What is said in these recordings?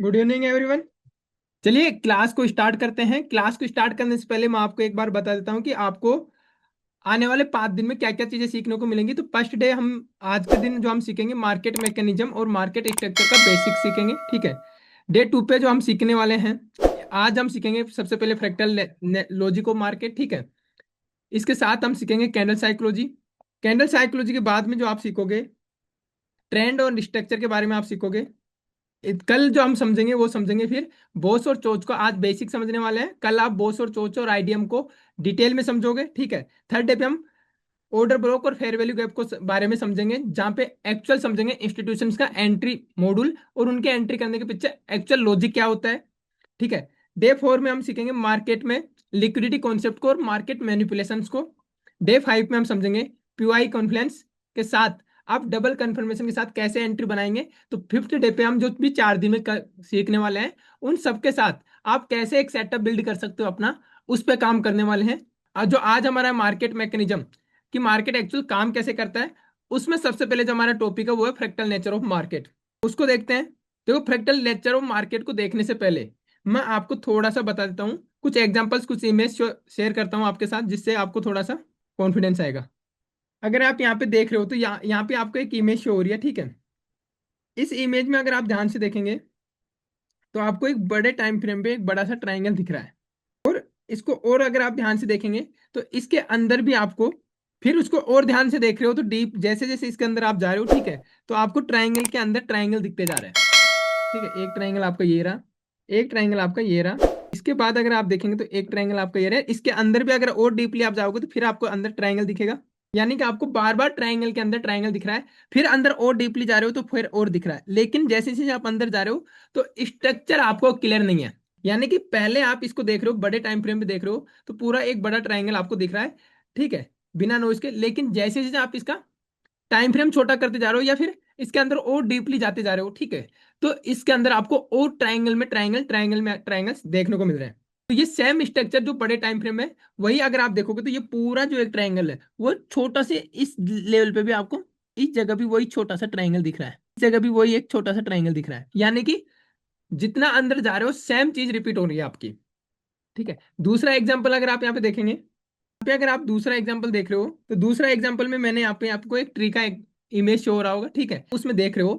Good evening everyone. चलिए class को start करते हैं। क्लास को स्टार्ट करने से पहले मैं आपको एक बार बता देता हूं कि आपको आने वाले 5 दिन में क्या क्या चीजें सीखने को मिलेंगी। तो फर्स्ट डे हम आज के दिन जो हम सीखेंगे मार्केट मैकेनिज्म और मार्केट स्ट्रक्चर का बेसिक सीखेंगे, ठीक है। डे 2 पे जो हम सीखने वाले हैं, आज हम सीखेंगे सबसे पहले फ्रैक्टल लॉजिक ऑफ मार्केट, ठीक है। इसके साथ हम सीखेंगे कैंडल साइकोलॉजी। कैंडल साइकोलॉजी के बाद में जो आप सीखोगे ट्रेंड और स्ट्रक्चर के बारे में आप सीखोगे। कल जो हम समझेंगे वो समझेंगे फिर बोस और चोच को। आज बेसिक समझने वाले हैं, कल आप बोस और चोच और आईडीएम को डिटेल में समझोगे, ठीक है। थर्ड डे पे हम ऑर्डर ब्लॉक और फेयर वैल्यू गैप को बारे में समझेंगे, जहां पे एक्चुअल समझेंगे इंस्टीट्यूशंस का एंट्री मॉड्यूल और उनके एंट्री करने के पीछे एक्चुअल लॉजिक क्या होता है, ठीक है। डे 4 में हम सीखेंगे मार्केट में लिक्विडिटी कॉन्सेप्ट को और मार्केट मैनिपुलेशंस को। डे 5 में हम समझेंगे पीवाई कॉन्फ्लुएंस के साथ आप डबल कंफर्मेशन के साथ कैसे एंट्री बनाएंगे। तो फिफ्थ डे पे हम जो भी 4 दिन में सीखने वाले हैं उन सबके साथ आप कैसे एक सेटअप बिल्ड कर सकते हो अपना, उस पर काम करने वाले हैं। और जो आज हमारा मार्केट मैकेनिज्म कि मार्केट एक्चुअल काम कैसे करता है, उसमें सबसे पहले जो हमारा टॉपिक है वो है फ्रैक्टल नेचर ऑफ मार्केट। उसको देखते हैं। देखो, फ्रैक्टल नेचर ऑफ मार्केट को देखने से पहले मैं आपको थोड़ा सा बता देता हूँ, कुछ एग्जांपल्स कुछ इमेज शेयर करता हूँ आपके साथ, जिससे आपको थोड़ा सा कॉन्फिडेंस आएगा। अगर आप यहाँ पे देख रहे हो तो यहाँ पे आपको एक इमेज शो हो रही है, ठीक है। इस इमेज में अगर आप ध्यान से देखेंगे तो आपको एक बड़े टाइम फ्रेम पे एक बड़ा सा ट्राइंगल दिख रहा है। और इसको और अगर आप ध्यान से देखेंगे तो इसके अंदर भी आपको, फिर उसको और ध्यान से देख रहे हो तो डीप जैसे जैसे इसके अंदर आप जा रहे हो, ठीक है, तो आपको ट्राइंगल के अंदर ट्राइंगल दिखते जा रहा है, ठीक है। एक ट्राइंगल आपका ये रहा, एक ट्राइंगल आपका ये रहा। इसके बाद अगर आप देखेंगे तो एक ट्राइंगल आपका ये रहा। इसके अंदर भी अगर और डीपली आप जाओगे तो फिर आपको अंदर ट्राइंगल दिखेगा। यानी कि आपको बार बार ट्राइंगल के अंदर ट्राइंगल दिख रहा है, फिर अंदर और डीपली जा रहे हो तो फिर और दिख रहा है। लेकिन जैसे जैसे आप अंदर जा रहे हो तो स्ट्रक्चर आपको क्लियर नहीं है। यानी कि पहले आप इसको देख रहे हो, बड़े टाइम फ्रेम में देख रहे हो तो पूरा एक बड़ा ट्राइंगल आपको दिख रहा है, ठीक है, बिना नॉइज के। लेकिन जैसे जैसे आप इसका टाइम फ्रेम छोटा करते जा रहे हो या फिर इसके अंदर और डीपली जाते जा रहे हो, ठीक है, तो इसके अंदर आपको और ट्राइंगल में ट्राइंगल ट्राइंगल में ट्राइंगल्स देखने को मिल रहे हैं। तो ये सेम स्ट्रक्चर जो बड़े टाइम फ्रेम है, वही अगर आप देखोगे तो ये पूरा जो एक ट्राइंगल है वो छोटा से इस लेवल पे भी आपको इस जगह भी वही छोटा सा ट्राइंगल दिख रहा है, इस जगह भी वही एक छोटा सा ट्राइंगल दिख रहा है। यानी कि जितना अंदर जा रहे हो सेम चीज रिपीट हो रही है आपकी, ठीक है। दूसरा एग्जाम्पल अगर आप यहाँ पे देखेंगे, पे अगर आप दूसरा एग्जांपल देख रहे हो तो दूसरा एग्जांपल में मैंने यहाँ पे आपको एक ट्री का एक इमेज शो हो रहा होगा, ठीक है, उसमें देख रहे हो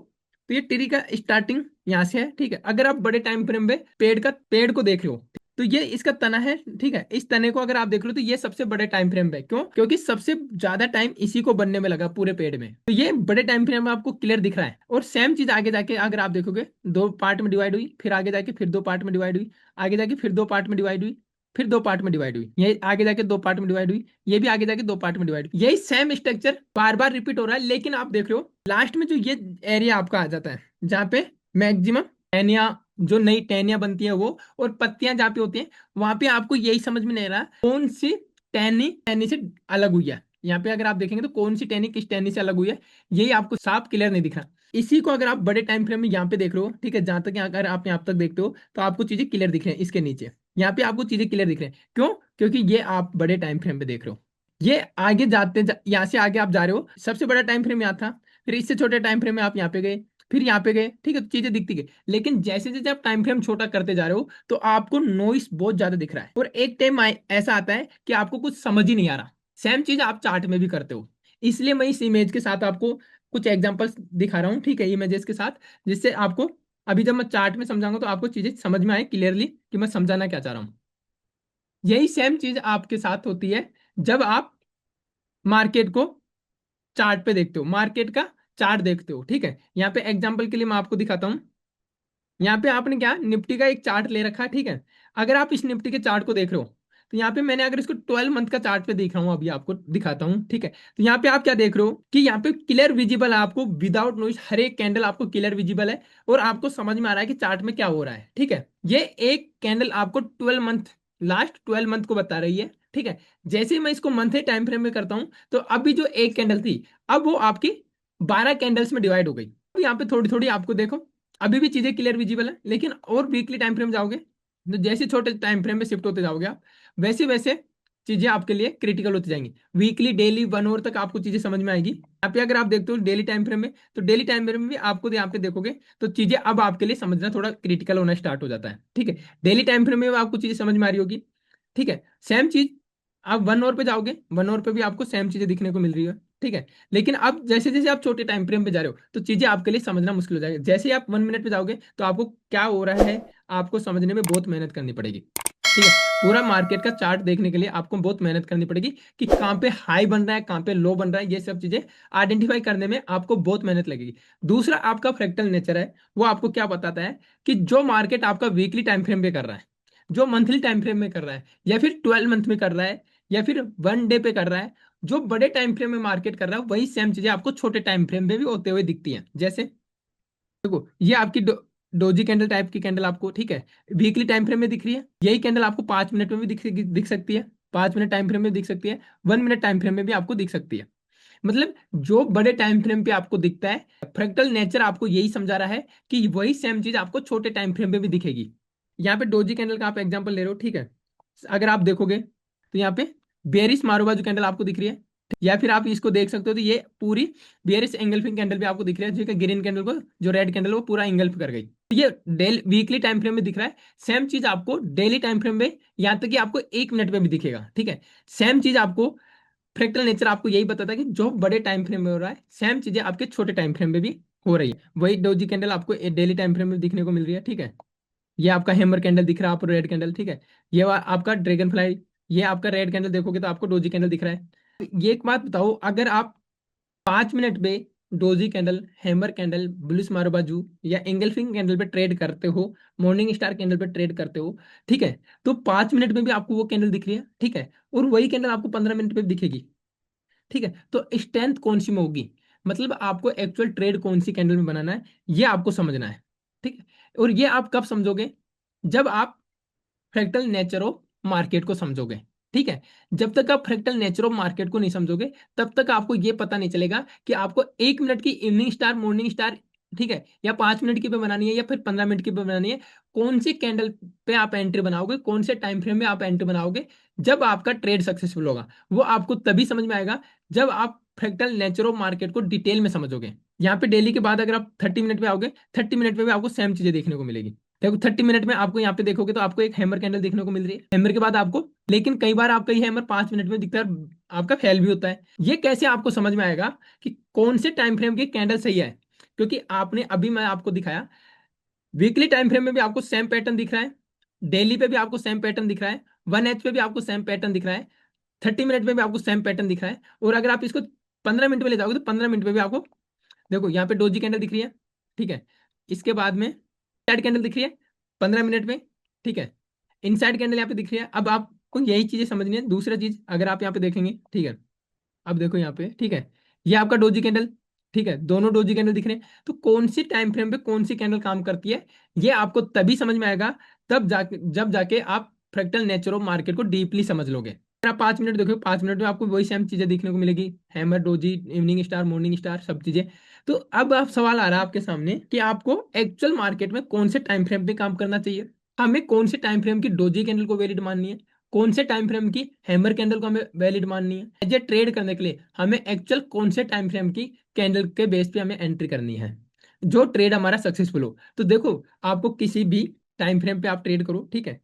तो ये ट्री का स्टार्टिंग यहाँ से है, ठीक है। अगर आप बड़े टाइम फ्रेम पे पेड़ को देख रहे हो तो ये इसका तना है, ठीक है। इस तने को अगर आप देख रहे हो तो ये सबसे बड़े टाइम फ्रेम पे, क्यों? क्योंकि सबसे ज्यादा टाइम इसी को बनने में लगा पूरे पेड़ में, तो ये बड़े टाइम फ्रेम में आपको क्लियर दिख रहा है। और सेम चीज आगे जाके अगर आप देखोगे दो पार्ट में डिवाइड हुई, फिर आगे जाके फिर दो पार्ट में डिवाइड हुई, आगे जाके फिर दो पार्ट में डिवाइड हुई, फिर दो पार्ट में डिवाइड हुई, ये आगे जाके दो पार्ट में डिवाइड हुई, ये भी आगे जाके दो पार्ट में डिवाइड हुई। यही सेम स्ट्रक्चर बार बार रिपीट हो रहा है। लेकिन आप देख रहे हो लास्ट में जो ये एरिया आपका आ जाता है जहाँ पे मैक्सिमम टहनिया, जो नई टहनियां बनती है वो, और पत्तियां जहाँ पे होती हैं वहां पे आपको यही समझ में नहीं रहा कौन सी टहनी टहनी से अलग हुई है। यहाँ पे अगर आप देखेंगे तो कौन सी टहनी किस टहनी से अलग हुई है, यही आपको साफ क्लियर नहीं दिख रहा। इसी को अगर आप बड़े टाइम फ्रेम में यहाँ पे देख रहे हो, ठीक है, जहां तक अगर आप यहाँ तक देखते हो तो आपको चीजें क्लियर दिख रही हैं। इसके नीचे यहाँ पे आपको चीजें क्लियर दिख रही हैं, क्यों? क्योंकि ये आप बड़े टाइम फ्रेम पे देख रहे हो। ये आगे यहाँ से आगे आप जा रहे हो, सबसे बड़ा टाइम फ्रेम यहाँ था, फिर इससे छोटे टाइम फ्रेम में आप यहाँ पे गए, फिर यहाँ पे गए, ठीक है, तो चीजें दिखती गई। लेकिन जैसे जैसे आप टाइम फ्रेम छोटा करते जा रहे हो तो आपको नॉइस बहुत ज्यादा दिख रहा है, और एक टाइम ऐसा आता है कि आपको कुछ समझ ही नहीं आ रहा। सेम चीज आप चार्ट में भी करते हो। इसलिए मैं इस इमेज के साथ आपको कुछ एग्जांपल्स दिखा रहा हूँ, ठीक है, इमेजेस के साथ, जिससे आपको अभी जब मैं चार्ट में समझाऊंगा तो आपको चीजें समझ में आए क्लियरली कि मैं समझाना क्या चाह रहा हूँ। यही सेम चीज आपके साथ होती है जब आप मार्केट को चार्ट पे देखते हो, मार्केट का चार्ट देखते हो, ठीक है। यहाँ पे एग्जांपल के लिए मैं आपको दिखाता हूँ। यहाँ पे आपने क्या निफ्टी का एक चार्ट ले रखा है, ठीक है। अगर आप इस निफ्टी के चार्ट को देख रहे हो तो यहाँ पे मैंने अगर इसको 12 मंथ का चार्ट पे देख रहा हूँ, अभी आपको दिखाता हूँ, ठीक है। तो यहाँ पे आप क्या देख रहे हो कि यहाँ पे क्लियर विजिबल है आपको, विदाउट नॉइस हर एक कैंडल आपको क्लियर विजिबल है, और आपको समझ में आ रहा है कि चार्ट में क्या हो रहा है, ठीक है। ये एक कैंडल आपको 12 मंथ, लास्ट 12 मंथ को बता रही है, ठीक है। जैसे ही मैं इसको मंथली टाइम फ्रेम में करता हूँ तो अभी जो एक कैंडल थी अब वो आपकी 12 कैंडल्स में डिवाइड हो गई। अब यहाँ पे थोड़ी थोड़ी आपको देखो अभी भी चीजें क्लियर विजिबल है, लेकिन और वीकली टाइम फ्रेम जाओगे तो जैसे छोटे टाइम फ्रेम में शिफ्ट होते जाओगे आप, वैसे वैसे चीजें आपके लिए क्रिटिकल होती जाएंगी। वीकली, डेली, 1 आवर तक आपको चीजें समझ में आएगी। यहाँ पे अगर आप देखते हो डेली टाइम फ्रेम में, तो डेली टाइम फ्रेम में भी आपको यहाँ पे देखोगे तो चीजें अब आपके लिए समझना थोड़ा क्रिटिकल होना स्टार्ट हो जाता है। ठीक है, डेली टाइम फ्रेम में आपको चीजें समझ में आ रही होगी। ठीक है, सेम चीज आप 1 आवर पे जाओगे, 1 आवर पे भी आपको सेम चीजें दिखने को मिल रही है। ठीक है, लेकिन अब जैसे जैसे आप छोटे टाइम फ्रेम पे जा रहे हो तो चीजें आपके लिए समझना मुश्किल हो जाएगी। जैसे ही आप 1 मिनट पे जाओगे तो आपको क्या हो रहा है आपको समझने में बहुत मेहनत करनी पड़ेगी। ठीक है, पूरा मार्केट का चार्ट देखने के लिए आपको बहुत मेहनत करनी पड़ेगी कि कहाँ पे हाई बन रहा है, कहाँ पे लो बन रहा है, ये सब चीजें आइडेंटिफाई करने में आपको बहुत मेहनत लगेगी। दूसरा आपका फ्रैक्टल नेचर है, वो आपको क्या बताता है कि जो मार्केट आपका वीकली टाइम फ्रेम पे कर रहा है, जो मंथली टाइम फ्रेम में कर रहा है, या फिर 12 मंथ में कर रहा है, या फिर 1 डे पे कर रहा है, जो बड़े टाइम फ्रेम में मार्केट कर रहा है वही सेम चीजें आपको छोटे टाइम फ्रेम में भी होते हुए दिखती हैं। जैसे देखो ये आपकी डोजी कैंडल टाइप की कैंडल आपको, ठीक है, वीकली टाइम फ्रेम में दिख रही है। यही कैंडल आपको 5 मिनट में भी दिख सकती है, 5 मिनट टाइम फ्रेम में दिख सकती है, 1 मिनट टाइम फ्रेम में भी आपको दिख सकती है। मतलब जो बड़े टाइम फ्रेम पे आपको दिखता है, फ्रैक्टल नेचर आपको यही समझा रहा है कि वही सेम चीज आपको छोटे टाइम फ्रेम पे भी दिखेगी। यहाँ पे डोजी कैंडल का आप एग्जांपल ले रहे हो, ठीक है, अगर आप देखोगे तो यहाँ पे बेरिश मारुवा जो कैंडल आपको दिख रही है, या फिर आप इसको देख सकते हो तो ये पूरी बेरिश एंगल्फिंग कैंडल भी आपको दिख रही है, जो कि ग्रीन कैंडल को, जो रेड कैंडल वो पूरा एंगल्फ कर गई। तो ये डेली वीकली टाइम फ्रेम में दिख रहा है। सेम चीज आपको डेली टाइम फ्रेम में, यहाँ तक कि आपको 1 मिनट में भी दिखेगा। ठीक है, सेम चीज आपको फ्रैक्टल नेचर आपको यही बताता है कि जो बड़े टाइम फ्रेम में हो रहा है सेम चीजें आपके छोटे टाइम फ्रेम में भी हो रही है। वही डोजी कैंडल आपको डेली टाइम फ्रेम में दिखने को मिल रही है। ठीक है, ये आपका हैमर कैंडल दिख रहा है आपको, रेड कैंडल। ठीक है, ये आपका ड्रैगन फ्लाई, ये आपका रेड कैंडल देखोगे तो आपको डोजी कैंडल दिख रहा है। तो ये एक बात बताओ, अगर आप 5 मिनट पे doji candle, hammer candle, bullish marubozu या एंगल्फिंग कैंडल पे ट्रेड करते हो, मॉर्निंग स्टार कैंडल पे ट्रेड करते हो, ठीक है, तो 5 मिनट में भी आपको वो कैंडल दिख रही है। ठीक है, और वही कैंडल आपको 15 मिनट में भी दिखेगी। ठीक है, तो स्ट्रेंथ कौन सी में होगी, मतलब आपको एक्चुअल ट्रेड कौन सी कैंडल में बनाना है, ये आपको समझना है। ठीक है, और ये आप कब समझोगे, जब आप फ्रैक्टल नेचर ऑफ मार्केट को समझोगे। ठीक है, जब तक आप फ्रैक्टल नेचर ऑफ मार्केट को नहीं समझोगे तब तक आपको ये पता नहीं चलेगा कि आपको 1 मिनट की इवनिंग स्टार, मॉर्निंग स्टार, ठीक है, या 5 मिनट की पे बनानी है या फिर 15 मिनट की पे बनानी है, कौन सी कैंडल पे आप एंट्री बनाओगे, कौन से टाइम फ्रेम में आप एंट्री बनाओगे, जब आपका ट्रेड सक्सेसफुल होगा। वो आपको तभी समझ में आएगा जब आप फ्रैक्टल नेचर ऑफ मार्केट को डिटेल में समझोगे। यहाँ पे डेली के बाद अगर आप 30 मिनट पे आओगे, 30 मिनट पे भी आपको सेम चीजें देखने को मिलेगी। देखो 30 मिनट में आपको यहाँ पे देखोगे तो आपको एक हैमर कैंडल देखने को मिल रही है, हैमर के बाद आपको, लेकिन कई बार आपका ये हैमर 5 मिनट में दिखता है, आपका फेल भी होता है। ये कैसे आपको समझ में आएगा कि कौन से टाइम फ्रेम की कैंडल सही है, क्योंकि आपने अभी मैं आपको दिखाया वीकली टाइम फ्रेम में भी आपको सेम पैटर्न दिख रहा है, डेली पे भी आपको सेम पैटर्न दिख रहा है, 1 एच पे भी आपको सेम पैटर्न दिख रहा है, 30 मिनट में भी आपको सेम पैटर्न दिख रहा है, और अगर आप इसको 15 मिनट में ले जाओगे तो 15 मिनट में भी आपको, देखो यहाँ पे डोजी कैंडल दिख रही है। ठीक है, इसके बाद में साइड कैंडल दिख रही है 15 मिनट में। ठीक है, इनसाइड कैंडल यहाँ पे दिख रही है। अब आपको यही चीजें समझनी है। दूसरा चीज अगर आप यहाँ पे देखेंगे, ठीक है, अब देखो यहाँ पे, ठीक है, ये आपका डोजी कैंडल, ठीक है, दोनों डोजी कैंडल दिख रहे हैं, तो कौन सी टाइम फ्रेम पे कौन सी कैंडल काम करती है ये आपको तभी समझ में आएगा, तब जाके जब जाके आप फ्रैक्टल नेचर ऑफ मार्केट को डीपली समझ लोगे। अगर आप 5 मिनट देखो, 5 मिनट में आपको वही सेम चीजें देखने को मिलेगी, hammer, doji, evening star, morning star, सब चीजें। तो अब आप सवाल आ रहा है आपके सामने कि आपको एक्चुअल मार्केट में कौन से टाइम फ्रेम पे काम करना चाहिए, हमें कौन से टाइम फ्रेम की डोजी कैंडल को वैलिड माननी है, कौन से टाइम फ्रेम की हैमर कैंडल को हमें वैलिड माननी है। एज ए ट्रेड करने के लिए हमें एक्चुअल कौन से टाइम फ्रेम की कैंडल के बेस पे हमें एंट्री करनी है, जो ट्रेड हमारा सक्सेसफुल हो। तो देखो आपको किसी भी टाइम फ्रेम पे आप ट्रेड करो, ठीक है,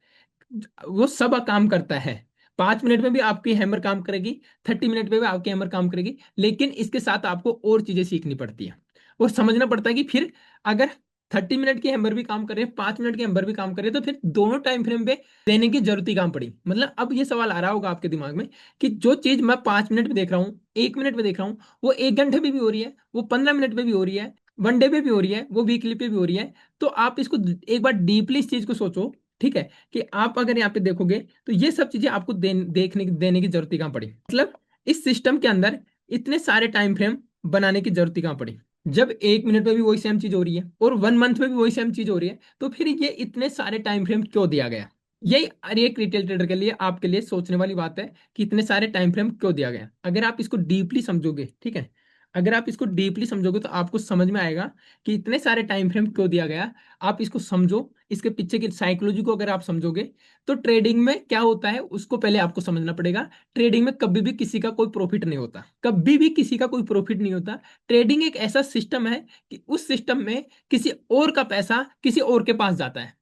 वो सब काम करता है। 5 मिनट में भी आपकी हैमर काम करेगी, 30 मिनट में भी आपकी हैमर काम करेगी, लेकिन इसके साथ आपको और चीजें सीखनी पड़ती है, वो समझना पड़ता है कि फिर अगर 30 मिनट की हैमर भी काम कर रहे हैं, 5 मिनट की हैमर भी काम कर रहे हैं, तो फिर दोनों टाइम फ्रेम पे देने की जरूरत ही काम पड़ी। मतलब अब ये सवाल आ रहा होगा आपके दिमाग में कि जो चीज मैं 5 मिनट में देख रहा हूँ, 1 मिनट में देख रहा हूँ, वो 1 घंटे में भी हो रही है, वो 15 मिनट में भी हो रही है, 1 डे पे भी हो रही है, वो वीकली पे भी हो रही है। तो आप इसको एक बार डीपली इस चीज को सोचो, ठीक है, कि आप अगर यहाँ पे देखोगे तो ये सब चीजें आपको देखने देने की जरूरत ही कहाँ पड़ी, मतलब इस सिस्टम के अंदर इतने सारे टाइम फ्रेम बनाने की जरूरत ही कहाँ पड़ी। जब 1 मिनट में भी वही सेम चीज हो रही है और 1 मंथ में भी वही सेम चीज हो रही है, तो फिर ये इतने सारे टाइम फ्रेम क्यों दिया गया। यही हर एक रिटेल ट्रेडर के लिए, आपके लिए सोचने वाली बात है कि इतने सारे टाइम फ्रेम क्यों दिया गया। अगर आप इसको डीपली समझोगे, ठीक है, अगर आप इसको डीपली समझोगे तो आपको समझ में आएगा कि इतने सारे टाइम फ्रेम क्यों दिया गया। आप इसको समझो, इसके पीछे की साइकोलॉजी को अगर आप समझोगे तो ट्रेडिंग में क्या होता है उसको पहले आपको समझना पड़ेगा। ट्रेडिंग में कभी भी किसी का कोई प्रॉफिट नहीं होता, कभी भी किसी का कोई प्रॉफिट नहीं होता। ट्रेडिंग एक ऐसा सिस्टम है कि उस सिस्टम में किसी और का पैसा किसी और के पास जाता है,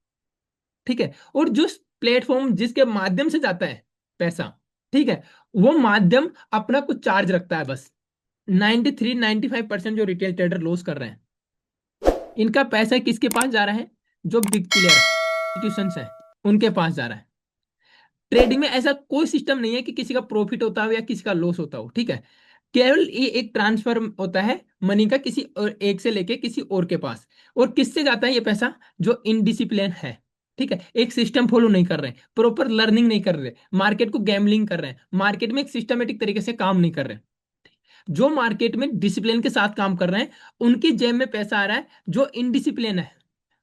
ठीक है। और जो प्लेटफॉर्म जिसके माध्यम से जाता है पैसा, ठीक है, वो माध्यम अपना कुछ चार्ज रखता है बस। 93-95% जो रिटेल ट्रेडर लॉस कर रहे हैं, इनका पैसा किसके पास जा रहा है? जो बिग प्लेयर इंस्टीट्यूशंस है उनके पास जा रहा है। ट्रेडिंग में ऐसा कोई सिस्टम नहीं है कि किसी का प्रॉफिट होता हो या किसी का लॉस होता हो, ठीक है। केवल ये एक ट्रांसफर होता है मनी का, किसी और एक से लेके किसी और के पास। और किससे जाता है ये पैसा? जो इनडिसिप्लिन है, ठीक है, एक सिस्टम फॉलो नहीं कर रहे, प्रॉपर लर्निंग नहीं कर रहे, मार्केट को गैम्बलिंग कर रहे हैं, मार्केट में एक सिस्टमेटिक तरीके से काम नहीं कर रहे। जो मार्केट में डिसिप्लिन के साथ काम कर रहे हैं उनकी जेब में पैसा आ रहा है। जो इनडिसिप्लिन है,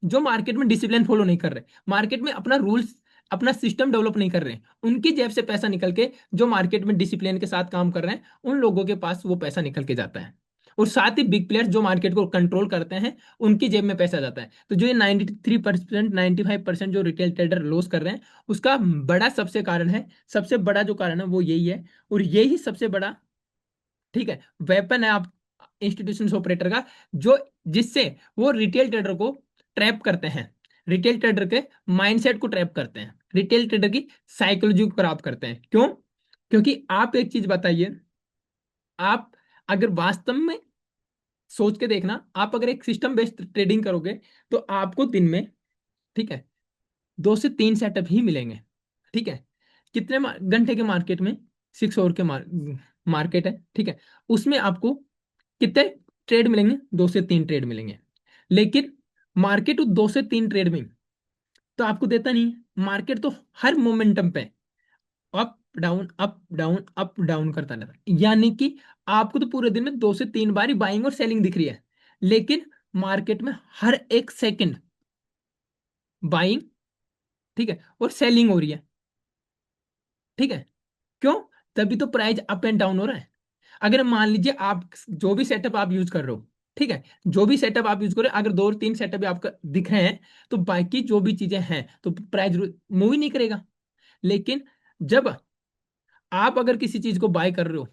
जो मार्केट में डिसिप्लिन फॉलो नहीं कर रहे, मार्केट में अपना रूल्स अपना सिस्टम डेवलप नहीं कर रहे, उनकी जेब से पैसा निकल के जो मार्केट में डिसिप्लिन के साथ काम कर रहे हैं उन लोगों के पास वो पैसा निकल के जाता है। और साथ ही बिग प्लेयर्स जो मार्केट को कंट्रोल करते हैं उनकी जेब में पैसा जाता है। तो जो ये 93% 95% जो रिटेल ट्रेडर लॉस कर रहे हैं उसका बड़ा सबसे कारण है, सबसे बड़ा जो कारण है वो यही है। और यही सबसे बड़ा, ठीक है, वेपन है आप इंस्टीट्यूशन ऑपरेटर का, जो जिससे वो रिटेल ट्रेडर को ट्रैप करते हैं, रिटेल ट्रेडर के माइंडसेट को ट्रैप करते हैं, रिटेल ट्रेडर की साइकोलॉजी को खराब करते हैं। क्यों? क्योंकि आप एक चीज बताइए, आप अगर वास्तव में सोच के देखना, आप अगर एक सिस्टम बेस्ड ट्रेडिंग करोगे तो आपको दिन में, ठीक है, 2 से 3 सेटअप ही मिलेंगे, ठीक है। कितने घंटे के मार्केट में? 6 आवर के मार्केट है, ठीक है। उसमें आपको कितने ट्रेड मिलेंगे? 2 से 3 ट्रेड मिलेंगे। लेकिन मार्केट 2 से 3 ट्रेड में तो आपको देता नहीं है। मार्केट तो हर मोमेंटम पे up down up down up down करता रहता है, यानी कि आपको तो पूरे दिन में 2 से 3 बार ही बाइंग और सेलिंग दिख रही है। लेकिन मार्केट में हर एक सेकंड बाइंग, ठीक है, और सेलिंग हो रही है, ठीक है। क्यों? तभी तो प्राइस अप एंड डाउन हो रहा है। अगर मान लीजिए आप जो भी सेटअप आप यूज कर रहे हो, ठीक है, जो भी सेटअप आप यूज कर रहे हो, अगर 2 3 सेटअप भी आपका दिख रहे हैं तो बाकी जो भी चीजें हैं तो प्राइस मूव ही नहीं करेगा। लेकिन जब आप अगर किसी चीज को बाय कर रहे हो,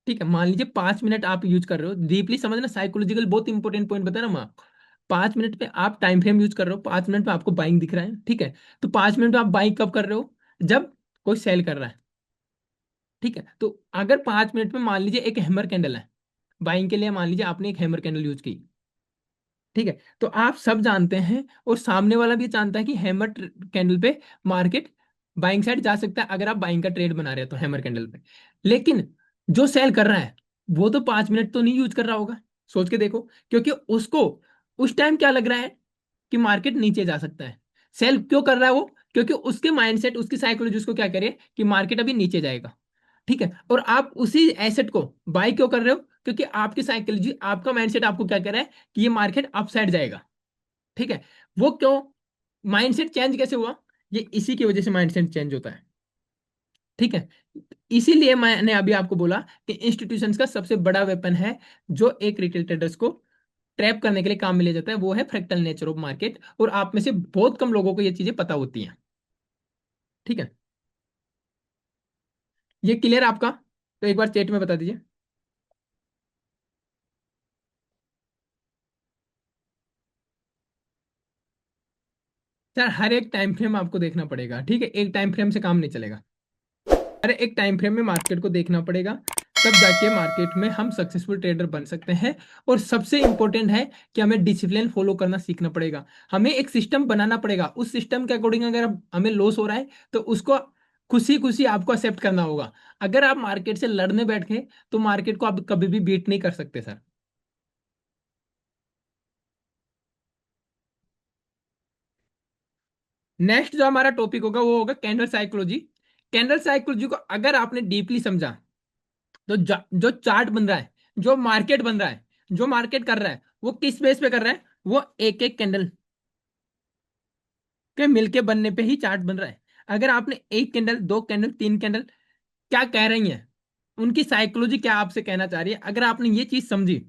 ठीक है, मान लीजिए 5 मिनट आप यूज कर रहे हो, डीपली समझना, साइकोलॉजिकल बहुत इंपॉर्टेंट पॉइंट बता रहा हूं मैं आपको। 5 मिनट पे आप टाइम फ्रेम यूज कर रहे हो, 5 मिनट पे आपको बाइंग दिख रहा है, ठीक है। तो 5 मिनट में आप बाइंग कब कर रहे हो? जब कोई सेल कर रहा है, ठीक है। तो अगर 5 मिनट में मान लीजिए एक हैमर कैंडल है, बाइंग के लिए मान लीजिए आपने एक हैमर कैंडल यूज की, ठीक है, तो आप सब जानते हैं और सामने वाला भी जानता है कि हैमर कैंडल पे मार्केट बाइंग साइड जा सकता है अगर आप बाइंग का ट्रेड बना रहे हो तो हैमर कैंडल पे। लेकिन जो सेल कर रहा है वो तो 5 मिनट तो नहीं यूज कर रहा होगा, सोच के देखो। क्योंकि उसको उस टाइम क्या लग रहा है कि मार्केट नीचे जा सकता है। सेल क्यों कर रहा है वो? क्योंकि उसके माइंडसेट उसकी साइकोलॉजी उसको क्या करे कि मार्केट अभी नीचे जाएगा, ठीक है। और आप उसी एसेट को बाय क्यों कर रहे हो? क्योंकि आपकी साइकोलॉजी आपका माइंडसेट आपको क्या कह रहा है कि ये मार्केट अपसाइड जाएगा, ठीक है। वो क्यों? माइंडसेट चेंज कैसे हुआ? ये इसी की वजह से माइंडसेट चेंज होता है, ठीक है। इसीलिए मैंने अभी आपको बोला कि इंस्टीट्यूशंस का सबसे बड़ा वेपन है जो एक रिटेल ट्रेडर्स को ट्रैप करने के लिए काम में लिया जाता है, वो है फ्रैक्टल नेचर ऑफ मार्केट। और आप में से बहुत कम लोगों को ये चीजें पता होती हैं, ठीक है। ये क्लियर आपका? तो एक बार चैट में बता दीजिए। सर हर एक टाइम फ्रेम आपको देखना पड़ेगा, ठीक है, एक टाइम फ्रेम से काम नहीं चलेगा। हर एक टाइम फ्रेम में मार्केट को देखना पड़ेगा, तब जाके मार्केट में हम सक्सेसफुल ट्रेडर बन सकते हैं। और सबसे इंपॉर्टेंट है कि हमें डिसिप्लिन फॉलो करना सीखना पड़ेगा। हमें एक सिस्टम बनाना पड़ेगा, उस सिस्टम के अकॉर्डिंग अगर हमें लॉस हो रहा है तो उसको खुशी खुशी आपको एक्सेप्ट करना होगा। अगर आप मार्केट से लड़ने बैठ गए तो मार्केट को आप कभी भी बीट नहीं कर सकते सर। नेक्स्ट जो हमारा टॉपिक होगा वो होगा कैंडल साइकोलॉजी। कैंडल साइकोलॉजी को अगर आपने डीपली समझा तो जो चार्ट बन रहा है, जो मार्केट बन रहा है, जो मार्केट कर रहा है वो किस बेस पे कर रहा है? वो एक एक कैंडल के मिलके बनने पे ही चार्ट बन रहा है। अगर आपने एक कैंडल, 2 कैंडल, 3 कैंडल क्या कह रही हैं उनकी साइकोलॉजी क्या आपसे कहना चाह रही है, अगर आपने ये चीज समझी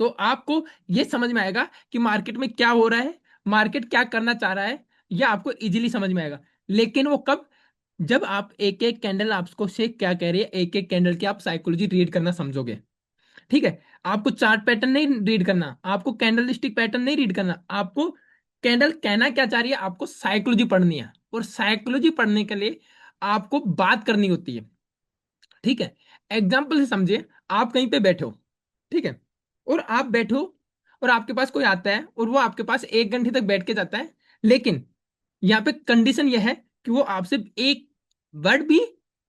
तो आपको ये समझ में आएगा कि मार्केट में क्या हो रहा है, मार्केट क्या करना चाह रहा है, यह आपको इजीली समझ में आएगा। लेकिन वो कब, जब आप एक एक कैंडल आपको से क्या कह रही है, एक एक कैंडल की आप साइकोलॉजी रीड करना समझोगे। ठीक है, आपको चार्ट पैटर्न नहीं रीड करना, आपको कैंडल स्टिक पैटर्न नहीं रीड करना, आपको कैंडल कहना क्या चाह रही है, आपको साइकोलॉजी पढ़नी है। और साइकोलॉजी पढ़ने के लिए आपको बात करनी होती है। ठीक है, एग्जाम्पल से समझिए, आप कहीं पे बैठे हो, ठीक है, और आप बैठो और आपके पास कोई आता है और वो आपके पास 1 घंटे तक बैठ के जाता है, लेकिन यहाँ पे कंडीशन यह है कि वो आपसे एक वर्ड भी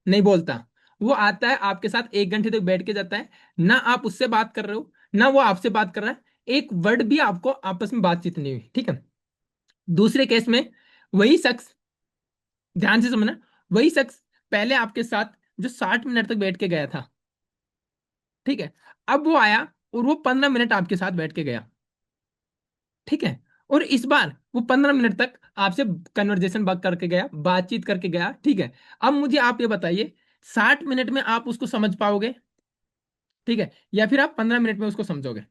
नहीं बोलता। वो आता है आपके साथ 1 घंटे तक बैठ के जाता है, ना आप उससे बात कर रहे हो ना वो आपसे बात कर रहा है, एक वर्ड भी आपको आपस में बातचीत नहीं हुई। ठीक है, दूसरे केस में वही शख्स, ध्यान से समझना, वही शख्स पहले आपके साथ जो 60 मिनट तक बैठ के गया था, ठीक है, अब वो आया और वो 15 मिनट आपके साथ बैठ के गया। ठीक है, और इस बार वो 15 मिनट तक आपसे कन्वर्जेशन बात करके गया, बातचीत करके गया। ठीक है, अब मुझे आप ये बताइए, 60 मिनट में आप उसको समझ पाओगे, ठीक है, या फिर आप 15 मिनट में उसको समझोगे?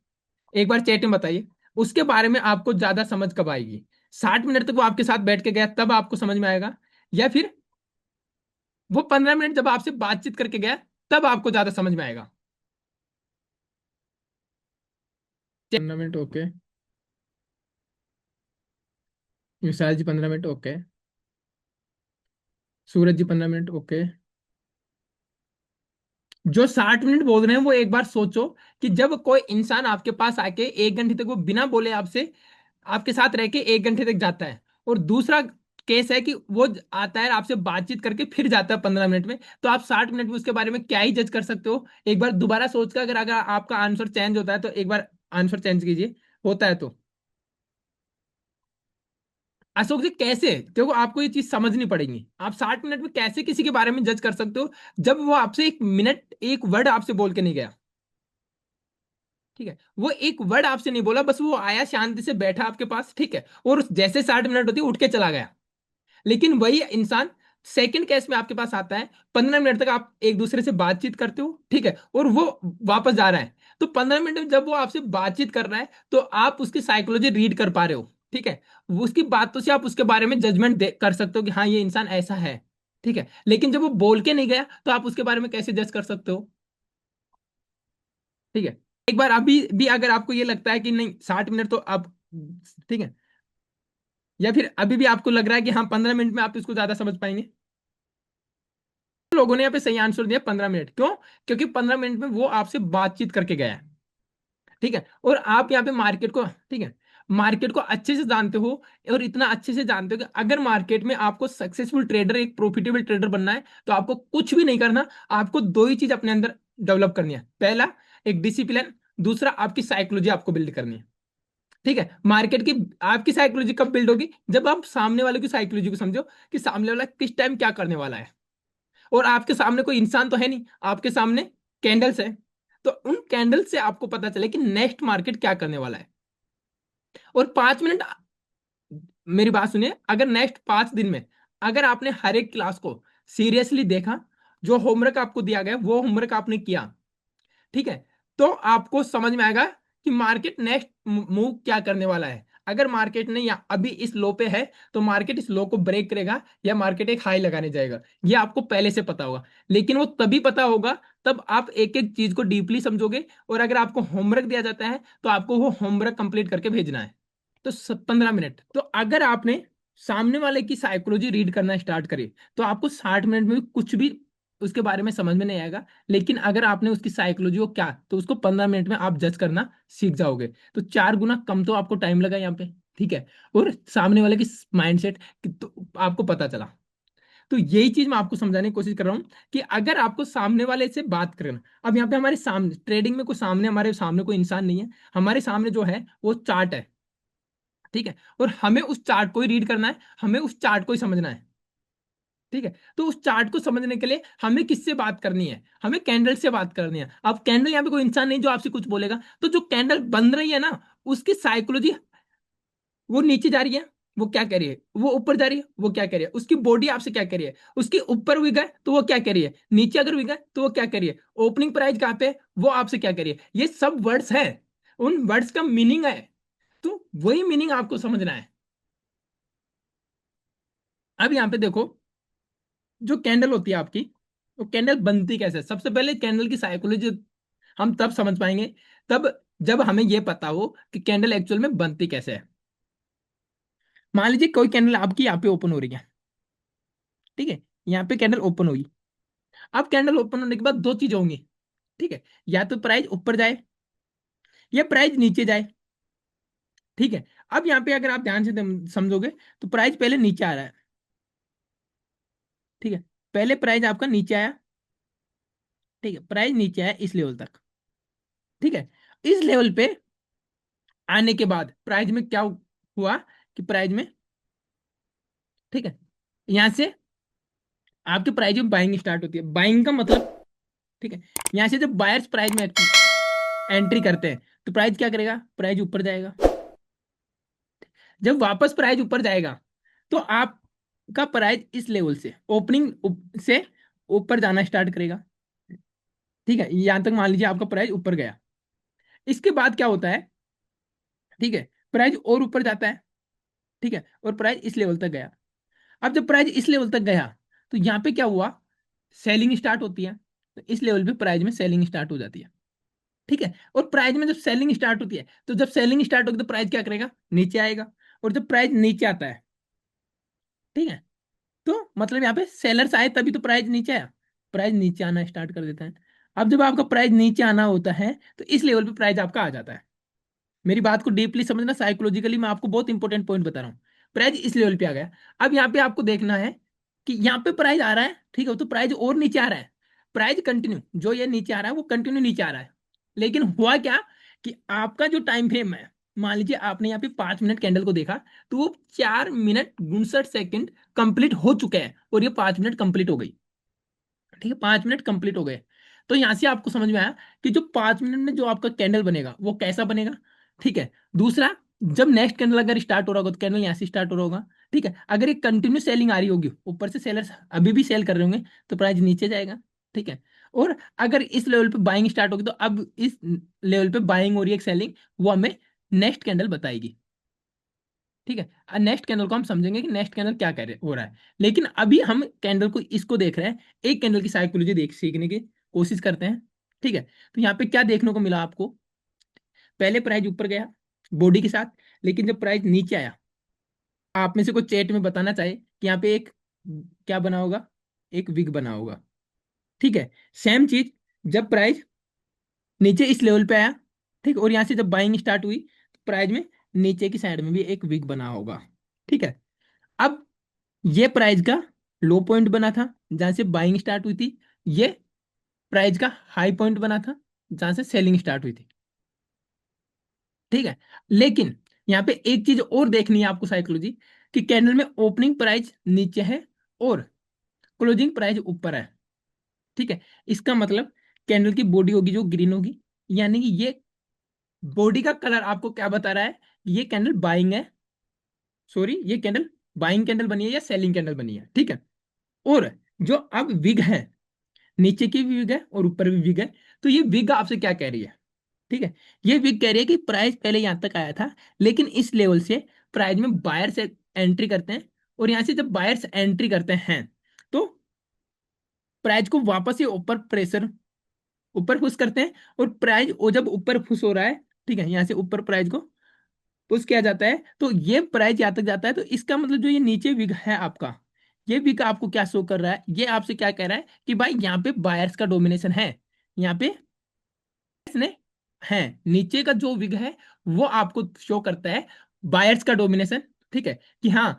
एक बार चैट में बताइए, उसके बारे में आपको ज्यादा समझ कब आएगी? 60 मिनट तक वो आपके साथ बैठ के गया तब आपको समझ में आएगा, या फिर वो 15 मिनट जब आपसे बातचीत करके गया तब आपको ज्यादा समझ में आएगा? 15 मिनट, ओके। विशाल जी 15 मिनट, ओके। सूरज जी 15 मिनट, ओके। जो 60 मिनट बोल रहे हैं वो एक बार सोचो कि जब कोई इंसान आपके पास आके 1 घंटे तक वो बिना बोले आपसे, आपके साथ रह के 1 घंटे तक जाता है, और दूसरा केस है कि वो आता है आपसे बातचीत करके फिर जाता है 15 मिनट में, तो आप 60 मिनट में उसके बारे में क्या ही जज कर सकते हो? एक बार दोबारा सोच कर, अगर अगर आपका आंसर चेंज होता है तो एक बार आंसर चेंज कीजिए, होता है तो। अशोक जी कैसे, देखो आपको ये चीज समझनी पड़ेगी, आप 60 मिनट में कैसे किसी के बारे में जज कर सकते हो जब वो आपसे 1 मिनट एक वर्ड आपसे बोल के नहीं गया? ठीक है, वो एक वर्ड आपसे नहीं बोला, बस वो आया शांति से बैठा आपके पास, ठीक है, और जैसे 60 मिनट होती उठ के चला गया। लेकिन वही इंसान सेकंड केस में आपके पास आता है, 15 मिनट तक आप एक दूसरे से बातचीत करते हो, ठीक है, और वो वापस जा रहा है, तो 15 मिनट में जब वो आपसे बातचीत कर रहा है तो आप उसकी साइकोलॉजी रीड कर पा रहे हो। ठीक है, वो उसकी बातों से आप उसके बारे में जजमेंट कर सकते हो कि हाँ ये इंसान ऐसा है। ठीक है, लेकिन जब वो बोल के नहीं गया तो आप उसके बारे में कैसे जज कर सकते हो? ठीक है, एक बार अभी भी अगर आपको ये लगता है कि नहीं 60 मिनट तो अब, ठीक है, या फिर अभी भी आपको लग रहा है कि हाँ 15 मिनट में आप इसको ज्यादा समझ पाएंगे? लोगों ने यहाँ पे सही आंसर दिया 15 मिनट, क्यों? क्योंकि 15 मिनट में वो आपसे बातचीत करके गया है। ठीक है, और आप यहाँ पे मार्केट को, ठीक है, मार्केट को अच्छे से जानते हो, और इतना अच्छे से जानते हो कि अगर मार्केट में आपको सक्सेसफुल ट्रेडर, एक प्रॉफिटेबल ट्रेडर बनना है तो आपको कुछ भी नहीं करना, आपको दो ही चीज अपने अंदर डेवलप करनी है। पहला, एक डिसिप्लिन, दूसरा आपकी साइकोलॉजी आपको बिल्ड करनी है। ठीक है, मार्केट की आपकी साइकोलॉजी कब बिल्ड होगी? जब आप सामने वाले की साइकोलॉजी को समझो कि सामने वाला किस टाइम क्या करने वाला है। और आपके सामने कोई इंसान तो है नहीं, आपके सामने कैंडल्स है, तो उन कैंडल से आपको पता चले कि नेक्स्ट मार्केट क्या करने वाला है। और 5 मिनट, मेरी बात सुनिए, अगर नेक्स्ट 5 दिन में अगर आपने हर एक क्लास को सीरियसली देखा, जो होमवर्क आपको दिया गया वो होमवर्क आपने किया, ठीक है, तो आपको समझ में आएगा कि मार्केट नेक्स्ट मूव क्या करने वाला है। अगर मार्केट ने या अभी इस लो पे है तो मार्केट इस लो को ब्रेक करेगा या मार्केट एक हाई लगाने जाएगा, ये आपको पहले से पता होगा। लेकिन वो तभी पता होगा तब आप एक एक चीज को डीपली समझोगे, और अगर आपको होमवर्क दिया जाता है तो आपको वो होमवर्क कंप्लीट करके भेजना है। तो 15 मिनट, तो अगर आपने सामने वाले की साइकोलॉजी रीड करना स्टार्ट करी तो आपको 60 मिनट में भी कुछ भी उसके बारे में समझ में नहीं आएगा। लेकिन अगर आपने उसकी साइकोलॉजी को क्या, तो उसको 15 मिनट में आप जज करना सीख जाओगे, तो 4 गुना कम तो आपको टाइम लगा यहाँ पे। ठीक है, और सामने वाले की माइंडसेट तो आपको पता चला। तो यही चीज मैं आपको समझाने की कोशिश कर रहा हूँ कि अगर आपको सामने वाले से बात करना, अब यहाँ पे हमारे सामने ट्रेडिंग में कोई सामने, हमारे सामने कोई इंसान नहीं है, हमारे सामने जो है वो चार्ट है। ठीक है, और हमें उस चार्ट को ही रीड करना है, हमें उस चार्ट को ही समझना है। ठीक है, तो उस चार्ट को समझने के लिए हमें किससे बात करनी है? हमें कैंडल से बात करनी है। अब कैंडल, यहाँ पे कोई इंसान नहीं जो आपसे कुछ बोलेगा, तो जो कैंडल बन रही है ना, उसकी साइकोलॉजी वो नीचे जा रही है, वो क्या कह रही है, वो ऊपर जा रही है, वो क्या कह रही है, उसकी बॉडी आपसे क्या कह रही है, उसके ऊपर विग है तो वो क्या कह रही है, नीचे अगर विग है तो वो क्या कह रही है, ओपनिंग प्राइस कहाँ पे है, वो आपसे क्या कह रही है। ये सब वर्ड्स हैं, उन वर्ड्स का मीनिंग है, तो वही मीनिंग आपको समझना है। अब यहां पे देखो, जो कैंडल होती है आपकी, वो कैंडल बनती कैसे है? सबसे पहले कैंडल की साइकोलॉजी हम तब समझ पाएंगे, तब जब हमें यह पता हो कि कैंडल एक्चुअल में बनती कैसे है। मान लीजिए कोई कैंडल आपकी यहाँ पे ओपन हो रही है, ठीक है, यहाँ पे कैंडल ओपन होगी। अब कैंडल ओपन होने के बाद दो चीजें होंगी, ठीक है, या तो प्राइस ऊपर जाए या प्राइस नीचे जाए, ठीक है। अब यहाँ पे अगर आप ध्यान से समझोगे तो प्राइस पहले नीचे आ रहा है, ठीक है, पहले प्राइस आपका नीचे आया, ठीक है, प्राइस नीचे आया इस लेवल तक, ठीक है। इस लेवल पे आने के बाद प्राइस में क्या हुआ कि प्राइस में, ठीक है, यहां से आपके प्राइस में बाइंग स्टार्ट होती है। बाइंग का मतलब, ठीक है, यहां से जब बायर्स प्राइस में एंट्री करते हैं तो प्राइस क्या करेगा, प्राइस ऊपर जाएगा। जब वापस प्राइस ऊपर जाएगा तो आपका प्राइस इस लेवल से ओपनिंग से ऊपर जाना स्टार्ट करेगा, ठीक है। यहां तक मान लीजिए आपका प्राइस ऊपर गया, इसके बाद क्या होता है, ठीक है, प्राइस और ऊपर जाता है, ठीक है, और प्राइस इस लेवल तक गया। अब जब प्राइस इस लेवल तक गया तो यहाँ पे क्या हुआ, सेलिंग स्टार्ट होती है, तो इस लेवल पे प्राइस में सेलिंग स्टार्ट हो जाती है, ठीक है। और प्राइस में जब सेलिंग स्टार्ट होती है, तो जब सेलिंग स्टार्ट होगी तो प्राइस क्या करेगा, नीचे आएगा। और जब प्राइस नीचे आता है, ठीक है, तो मतलब यहाँ पे सेलर्स आए तभी तो प्राइस नीचे आया, प्राइस नीचे आना स्टार्ट कर देता है। अब जब आपका प्राइस नीचे आना होता है तो इस लेवल पे प्राइस आपका आ जाता है। मेरी बात को डीपली समझना, साइकोलॉजिकली मैं आपको बहुत इंपॉर्टेंट पॉइंट बता रहा हूँ। प्राइस इस लेवल पे आ गया। अब यहाँ पे आपको देखना है कि यहाँ पे प्राइस आ रहा है, ठीक है, तो प्राइस और नीचे आ रहा है, प्राइस कंटिन्यू जो ये नीचे आ रहा है वो कंटिन्यू नीचे आ रहा है। लेकिन हुआ क्या कि आपका जो टाइम फ्रेम है, मान लीजिए आपने यहाँ पे 5 मिनट कैंडल को देखा, तो वो 4 मिनट 59 सेकंड कंप्लीट हो चुके हैं और ये 5 मिनट कंप्लीट हो गई, ठीक है, 5 मिनट कंप्लीट हो गए। तो यहां से आपको समझ में आया कि जो 5 मिनट में जो आपका कैंडल बनेगा वो कैसा बनेगा, ठीक है। दूसरा, जब नेक्स्ट कैंडल अगर स्टार्ट हो रहा होगा तो कैंडल यहाँ से स्टार्ट हो रहा होगा, ठीक है। अगर एक कंटिन्यू सेलिंग आ रही होगी, ऊपर से सेलर्स अभी भी सेल कर रहे होंगे, तो प्राइस नीचे जाएगा, ठीक है। और अगर इस लेवल पे बाइंग स्टार्ट होगी तो अब इस लेवल पे बाइंग हो रही है सेलिंग, वो हमें नेक्स्ट कैंडल बताएगी, ठीक है। नेक्स्ट कैंडल को हम समझेंगे कि नेक्स्ट कैंडल क्या कर रहे हो रहा है। लेकिन अभी हम कैंडल को इसको देख रहे हैं, एक कैंडल की साइकोलॉजी देख सीखने की कोशिश करते हैं, ठीक है। तो यहाँ पे क्या देखने को मिला आपको, पहले प्राइस ऊपर गया बॉडी के साथ, लेकिन जब प्राइस नीचे आया, आप में से कोई चैट में बताना चाहे कि यहाँ पे एक क्या बना होगा, एक विग बना होगा, ठीक है। सेम चीज, जब प्राइस नीचे इस लेवल पे आया, ठीक, और यहाँ से जब बाइंग स्टार्ट हुई तो प्राइस में नीचे की साइड में भी एक विग बना होगा, ठीक है। अब ये प्राइस का लो पॉइंट बना था जहां से बाइंग स्टार्ट हुई थी, ये प्राइस का हाई पॉइंट बना था जहां से सेलिंग स्टार्ट हुई थी, ठीक है। लेकिन यहाँ पे एक चीज और देखनी है आपको साइकोलॉजी, कि कैंडल में ओपनिंग प्राइस नीचे है और क्लोजिंग प्राइस ऊपर है, ठीक है। इसका मतलब कैंडल की बॉडी होगी जो ग्रीन होगी, यानी कि ये बॉडी का कलर आपको क्या बता रहा है, ये कैंडल बाइंग है, सॉरी, ये कैंडल बाइंग कैंडल बनी है या सेलिंग कैंडल बनी है, ठीक है। और जो अब विग है, नीचे की भी विग है और ऊपर भी विग है, तो ये विग आपसे क्या कह रही है, ठीक है। ये विग कह रही है कि प्राइस पहले यहां तक आया था, लेकिन इस लेवल से प्राइस में बायर्स एंट्री करते हैं, और यहां से जब बायर्स एंट्री करते हैं तो प्राइस को वापस से ऊपर प्रेशर ऊपर पुश करते हैं, और प्राइस वो जब ऊपर पुश हो रहा है, ठीक है, यहां से ऊपर प्राइस को पुश किया जाता है तो ये प्राइस यहां तक जाता है। तो इसका मतलब जो ये नीचे विग है आपका, ये विग आपको क्या शो कर रहा है, ये आपसे क्या कह रहा है कि भाई यहाँ पे बायर्स का डोमिनेशन है, यहाँ पे ने है, नीचे का जो विग है वो आपको शो करता है बायर्स का डोमिनेशन, ठीक है। कि हाँ,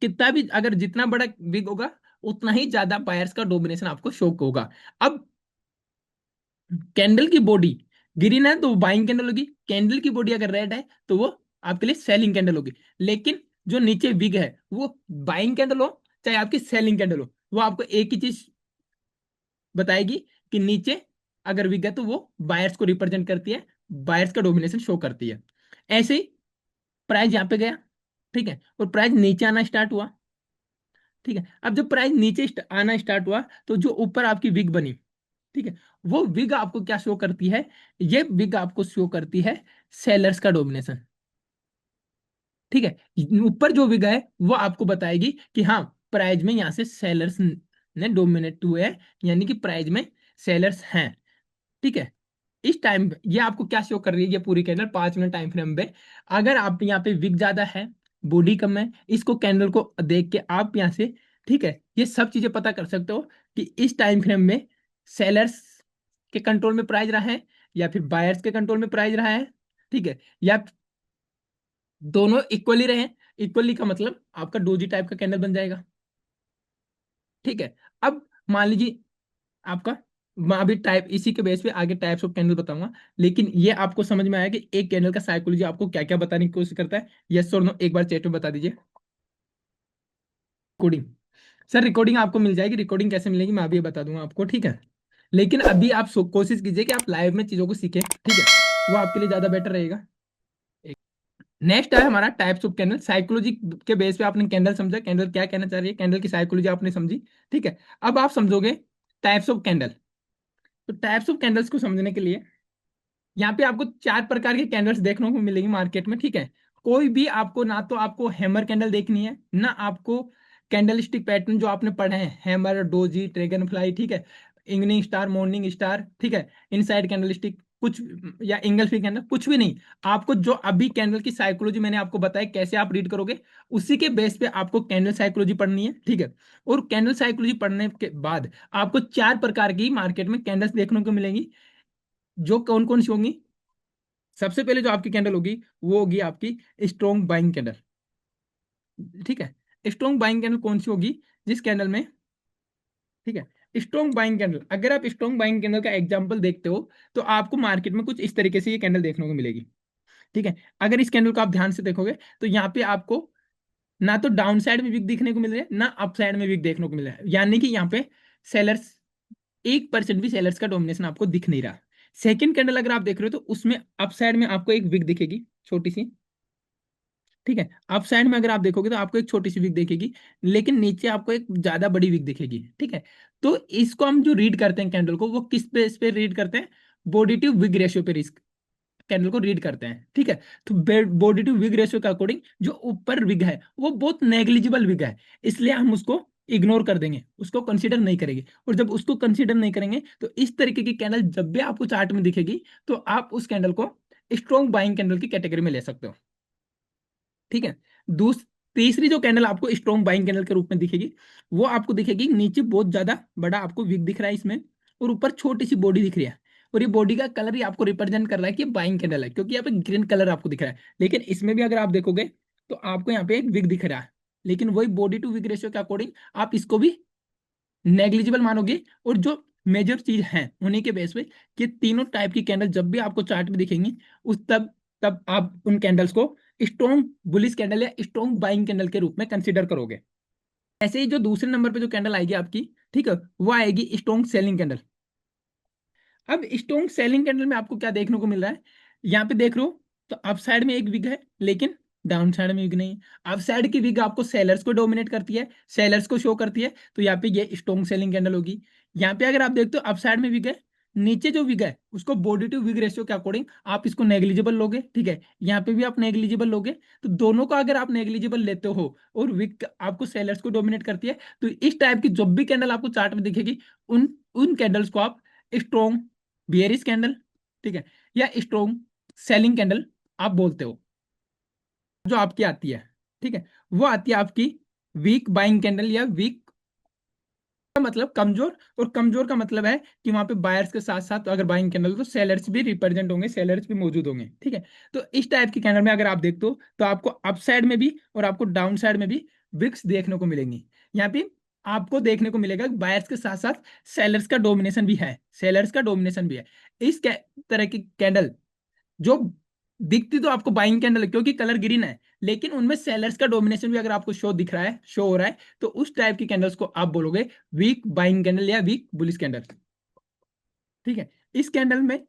कितना भी अगर जितना बड़ा विग होगा उतना ही ज्यादा बायर्स का डोमिनेशन आपको शो होगा। अब कैंडल की बॉडी ग्रीन है तो वो बाइंग कैंडल होगी, कैंडल की बॉडी अगर रेड है तो वो आपके लिए सेलिंग कैंडल होगी। लेकिन जो नीचे विग है वो बाइंग कैंडल हो चाहे आपकी सेलिंग कैंडल हो, वो आपको एक ही चीज बताएगी कि नीचे अगर विग है तो वो बायर्स को रिप्रेजेंट करती है, बायर्स का डोमिनेशन शो करती है। ऐसे ही प्राइस यहाँ पे गया, ठीक है, और प्राइस नीचे आना स्टार्ट हुआ। ठीक है, अब जब प्राइस नीचे आना स्टार्ट हुआ तो जो ऊपर आपकी विग बनी, ठीक है, वो विग आपको क्या शो करती है? ये विग आपको शो करती है सेलर्स का डोमिनेशन। ठीक है, ऊपर जो विग है वो आपको बताएगी कि हाँ, प्राइस में यहाँ से सेलर्स ने डोमिनेट हुए हैं, यानी कि प्राइस में सेलर्स हैं। ठीक है, इस टाइम ये आपको क्या शो कर रही है? ये पूरी कैंडल 5 मिनट टाइम फ्रेम पे, अगर आप यहाँ पे विक ज्यादा है, बॉडी कम है, इसको कैंडल को देख के आप यहाँ से, ठीक है, ये सब चीजें पता कर सकते हो कि इस टाइम फ्रेम में सेलर्स के कंट्रोल में प्राइस रहा है या फिर बायर्स के कंट्रोल में प्राइस रहा है। ठीक है, या दोनों इक्वली रहे। इक्वली का मतलब आपका डोजी टाइप का कैंडल बन जाएगा। ठीक है, अब मान लीजिए आपका, मैं अभी टाइप इसी के बेस पे आगे टाइप्स ऑफ कैंडल बताऊंगा, लेकिन ये आपको समझ में आया कि एक कैंडल का साइकोलॉजी आपको क्या क्या बताने की कोशिश करता है? यस और नो एक बार चैट में बता दीजिए। कोडिंग, सर रिकॉर्डिंग आपको मिल जाएगी। रिकॉर्डिंग कैसे मिलेगी मैं अभी बता दूंगा आपको, ठीक है, लेकिन अभी आप कोशिश कीजिए कि आप लाइव में चीजों को सीखें, ठीक है, वो आपके लिए ज्यादा बेटर रहेगा। नेक्स्ट है हमारा टाइप्स ऑफ कैंडल। साइकोलॉजी के बेस पे आपने कैंडल समझा, कैंडल क्या कहना चाह रही है, कैंडल की साइकोलॉजी आपने समझी। ठीक है, अब आप समझोगे टाइप्स ऑफ कैंडल। तो टाइप्स ऑफ कैंडल्स को समझने के लिए यहाँ पे आपको 4 प्रकार के कैंडल्स देखने को मिलेंगी मार्केट में। ठीक है, कोई भी आपको, ना तो आपको हैमर कैंडल देखनी है, ना आपको कैंडल स्टिक पैटर्न जो आपने पढ़े हैं, हैमर, डोजी, ड्रैगन फ्लाई, ठीक है, इवनिंग स्टार, मॉर्निंग स्टार, ठीक है, इनसाइड कैंडल स्टिक, कुछ, या एंगल फिक कैंडल, कुछ भी नहीं। आपको जो अभी कैंडल की साइकोलॉजी मैंने आपको बताया कैसे आप रीड करोगे, उसी के बेस पे आपको कैंडल साइकोलॉजी पढ़नी है। ठीक है, और कैंडल साइकोलॉजी पढ़ने के बाद आपको 4 प्रकार की मार्केट में कैंडल्स देखने को मिलेंगी। जो कौन कौन सी होंगी? सबसे पहले जो आपकी कैंडल होगी वो होगी आपकी स्ट्रॉन्ग बाइंग कैंडल। ठीक है, स्ट्रॉन्ग बाइंग कैंडल कौन सी होगी? जिस कैंडल में, ठीक है, स्ट्रॉन्ग बाइंग कैंडल, अगर आप स्ट्रॉन्ग बाइंग कैंडल का एग्जांपल देखते हो तो आपको मार्केट में कुछ इस तरीके से ये कैंडल देखने को मिलेगी। ठीक है, अगर इस कैंडल को आप ध्यान से देखोगे तो यहाँ पे आपको ना तो डाउन साइड में वीक देखने को मिल रहा है, ना अप साइड में वीक देखने को मिल रहा है, यानी कि यहाँ पे सेलर्स, 1% भी सेलर्स का डोमिनेशन आपको दिख नहीं रहा। सेकंड कैंडल अगर आप देख रहे हो तो उसमें अप साइड में आपको एक विक दिखेगी, छोटी सी। ठीक है, अप साइड में अगर आप देखोगे तो आपको एक छोटी सी विक दिखेगी, लेकिन नीचे आपको एक ज्यादा बड़ी विक दिखेगी। ठीक है, तो इसको हम जो रीड करते हैं कैंडल को, वो किस बेस पे रीड करते हैं? बॉडी टू विग रेशियो पे रिस्क कैंडल को रीड करते हैं। ठीक है, तो बॉडी टू विग रेशियो के अकॉर्डिंग जो ऊपर विग है वो बहुत नेग्लिजिबल विग है, इसलिए हम उसको इग्नोर कर देंगे, उसको कंसीडर नहीं करेंगे। और जब उसको कंसीडर नहीं करेंगे तो इस तरीके की कैंडल जब भी आपको चार्ट में दिखेगी तो आप उस कैंडल को स्ट्रॉन्ग बाइंग कैंडल की कैटेगरी में ले सकते हो। ठीक है, दूस तीसरी जो कैंडल आपको स्ट्रॉन्ग बाइंग कैंडल के रूप में दिखेगी, वो आपको दिखेगी नीचे बहुत ज्यादा बड़ा आपको विक दिख रहा है इसमें, और ऊपर छोटी सी बॉडी दिख रही है, और ये बॉडी का कलर ही आपको रिप्रेजेंट कर रहा है कि बाइंग कैंडल है, क्योंकि यहाँ पे ग्रीन कलर आपको दिख रहा है। लेकिन इसमें भी अगर आप देखोगे तो आपको यहाँ पे एक विक दिख रहा है, लेकिन वही बॉडी टू विक रेशियो के अकॉर्डिंग आप इसको भी नेग्लिजिबल मानोगे। और जो मेजर चीज है उन्हीं के बेस पे कि तीनों टाइप की कैंडल जब भी आपको चार्ट में दिखेंगी, उस तब तब आप उन कैंडल्स को स्ट्रॉन्ग बुलिश कैंडल या स्ट्रॉन्ग बाइंग कैंडल के रूप में कंसीडर करोगे। ऐसे ही जो दूसरे नंबर पे जो कैंडल आएगी आपकी, ठीक है, वो आएगी स्ट्रॉन्ग सेलिंग कैंडल। अब स्ट्रॉन्ग सेलिंग कैंडल में आपको क्या देखने को मिल रहा है? यहाँ पे देख रहे हो तो अप साइड में एक विग है, लेकिन डाउन साइड में विग नहीं। अप साइड की विग आपको सेलर्स को डोमिनेट करती है, सेलर्स को शो करती है, तो यहाँ पे ये स्ट्रॉन्ग सेलिंग कैंडल होगी। यहाँ पे अगर आप देखते हो अप साइड में विग है, नीचे जो विग है उसको बॉडी टू विग रेशियो के अकॉर्डिंग आप इसको नेग्लिजिबल लोगे। ठीक है, यहाँ पे भी आप नेग्लिजिबल लोगे, तो दोनों का अगर आप नेग्लिजिबल लेते हो और विग आपको सेलर्स को डोमिनेट करती है, तो इस टाइप की जब भी कैंडल आपको चार्ट में दिखेगी, उन उन कैंडल्स को आप स्ट्रॉन्ग बियरिश कैंडल, ठीक है, या स्ट्रॉन्ग सेलिंग कैंडल आप बोलते हो। जो आपकी आती है, ठीक है, वो आती है आपकी वीक बाइंग कैंडल या वीक का मतलब कमजोर, और कमजोर का मतलब है कि वहां पे बायर्स के साथ साथ अगर बाइंग कैंडल तो सेलर्स भी रिप्रेजेंट होंगे, सेलर्स भी मौजूद होंगे। ठीक है, तो इस टाइप की कैंडल में अगर आप देखते हो तो आपको अप साइड में भी और आपको डाउन साइड में भी विक्स देखने को मिलेंगी। यहाँ पे आपको देखने को मिलेगा बायर्स के साथ साथ सेलर्स का डोमिनेशन भी है, सेलर्स का डोमिनेशन भी है। इस तरह की कैंडल जो दिखती तो आपको बाइंग कैंडल है क्योंकि कलर ग्रीन है, लेकिन उनमें सेलर्स का डोमिनेशन भी अगर आपको शो दिख रहा है, शो हो रहा है, तो उस टाइप की कैंडल्स को आप बोलोगे वीक बाइंग कैंडल या वीक बुलिश कैंडल। ठीक है, इस कैंडल में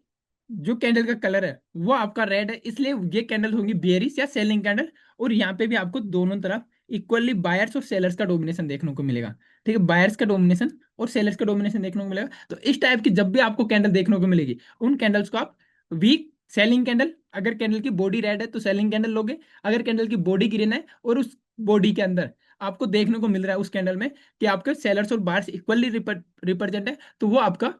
जो कैंडल का कलर है वो आपका रेड है, इसलिए ये कैंडल होंगी बेयरिश या सेलिंग कैंडल। और यहाँ पे भी आपको दोनों तरफ इक्वली बायर्स और सेलर्स का डोमिनेशन देखने को मिलेगा। ठीक है, बायर्स का डोमिनेशन और सेलर्स का डोमिनेशन देखने को मिलेगा। तो इस टाइप की जब भी आपको कैंडल देखने को मिलेगी, उन कैंडल्स को आप वीक सेलिंग कैंडल, अगर कैंडल की बॉडी रेड है तो सेलिंग कैंडल लोगे, अगर कैंडल की बॉडी ग्रीन है और उस बॉडी के अंदर आपको देखने को मिल रहा है उस कैंडल में कि आपके सेलर्स और बायर्स इक्वली रिप्रेजेंट है, तो वो आपका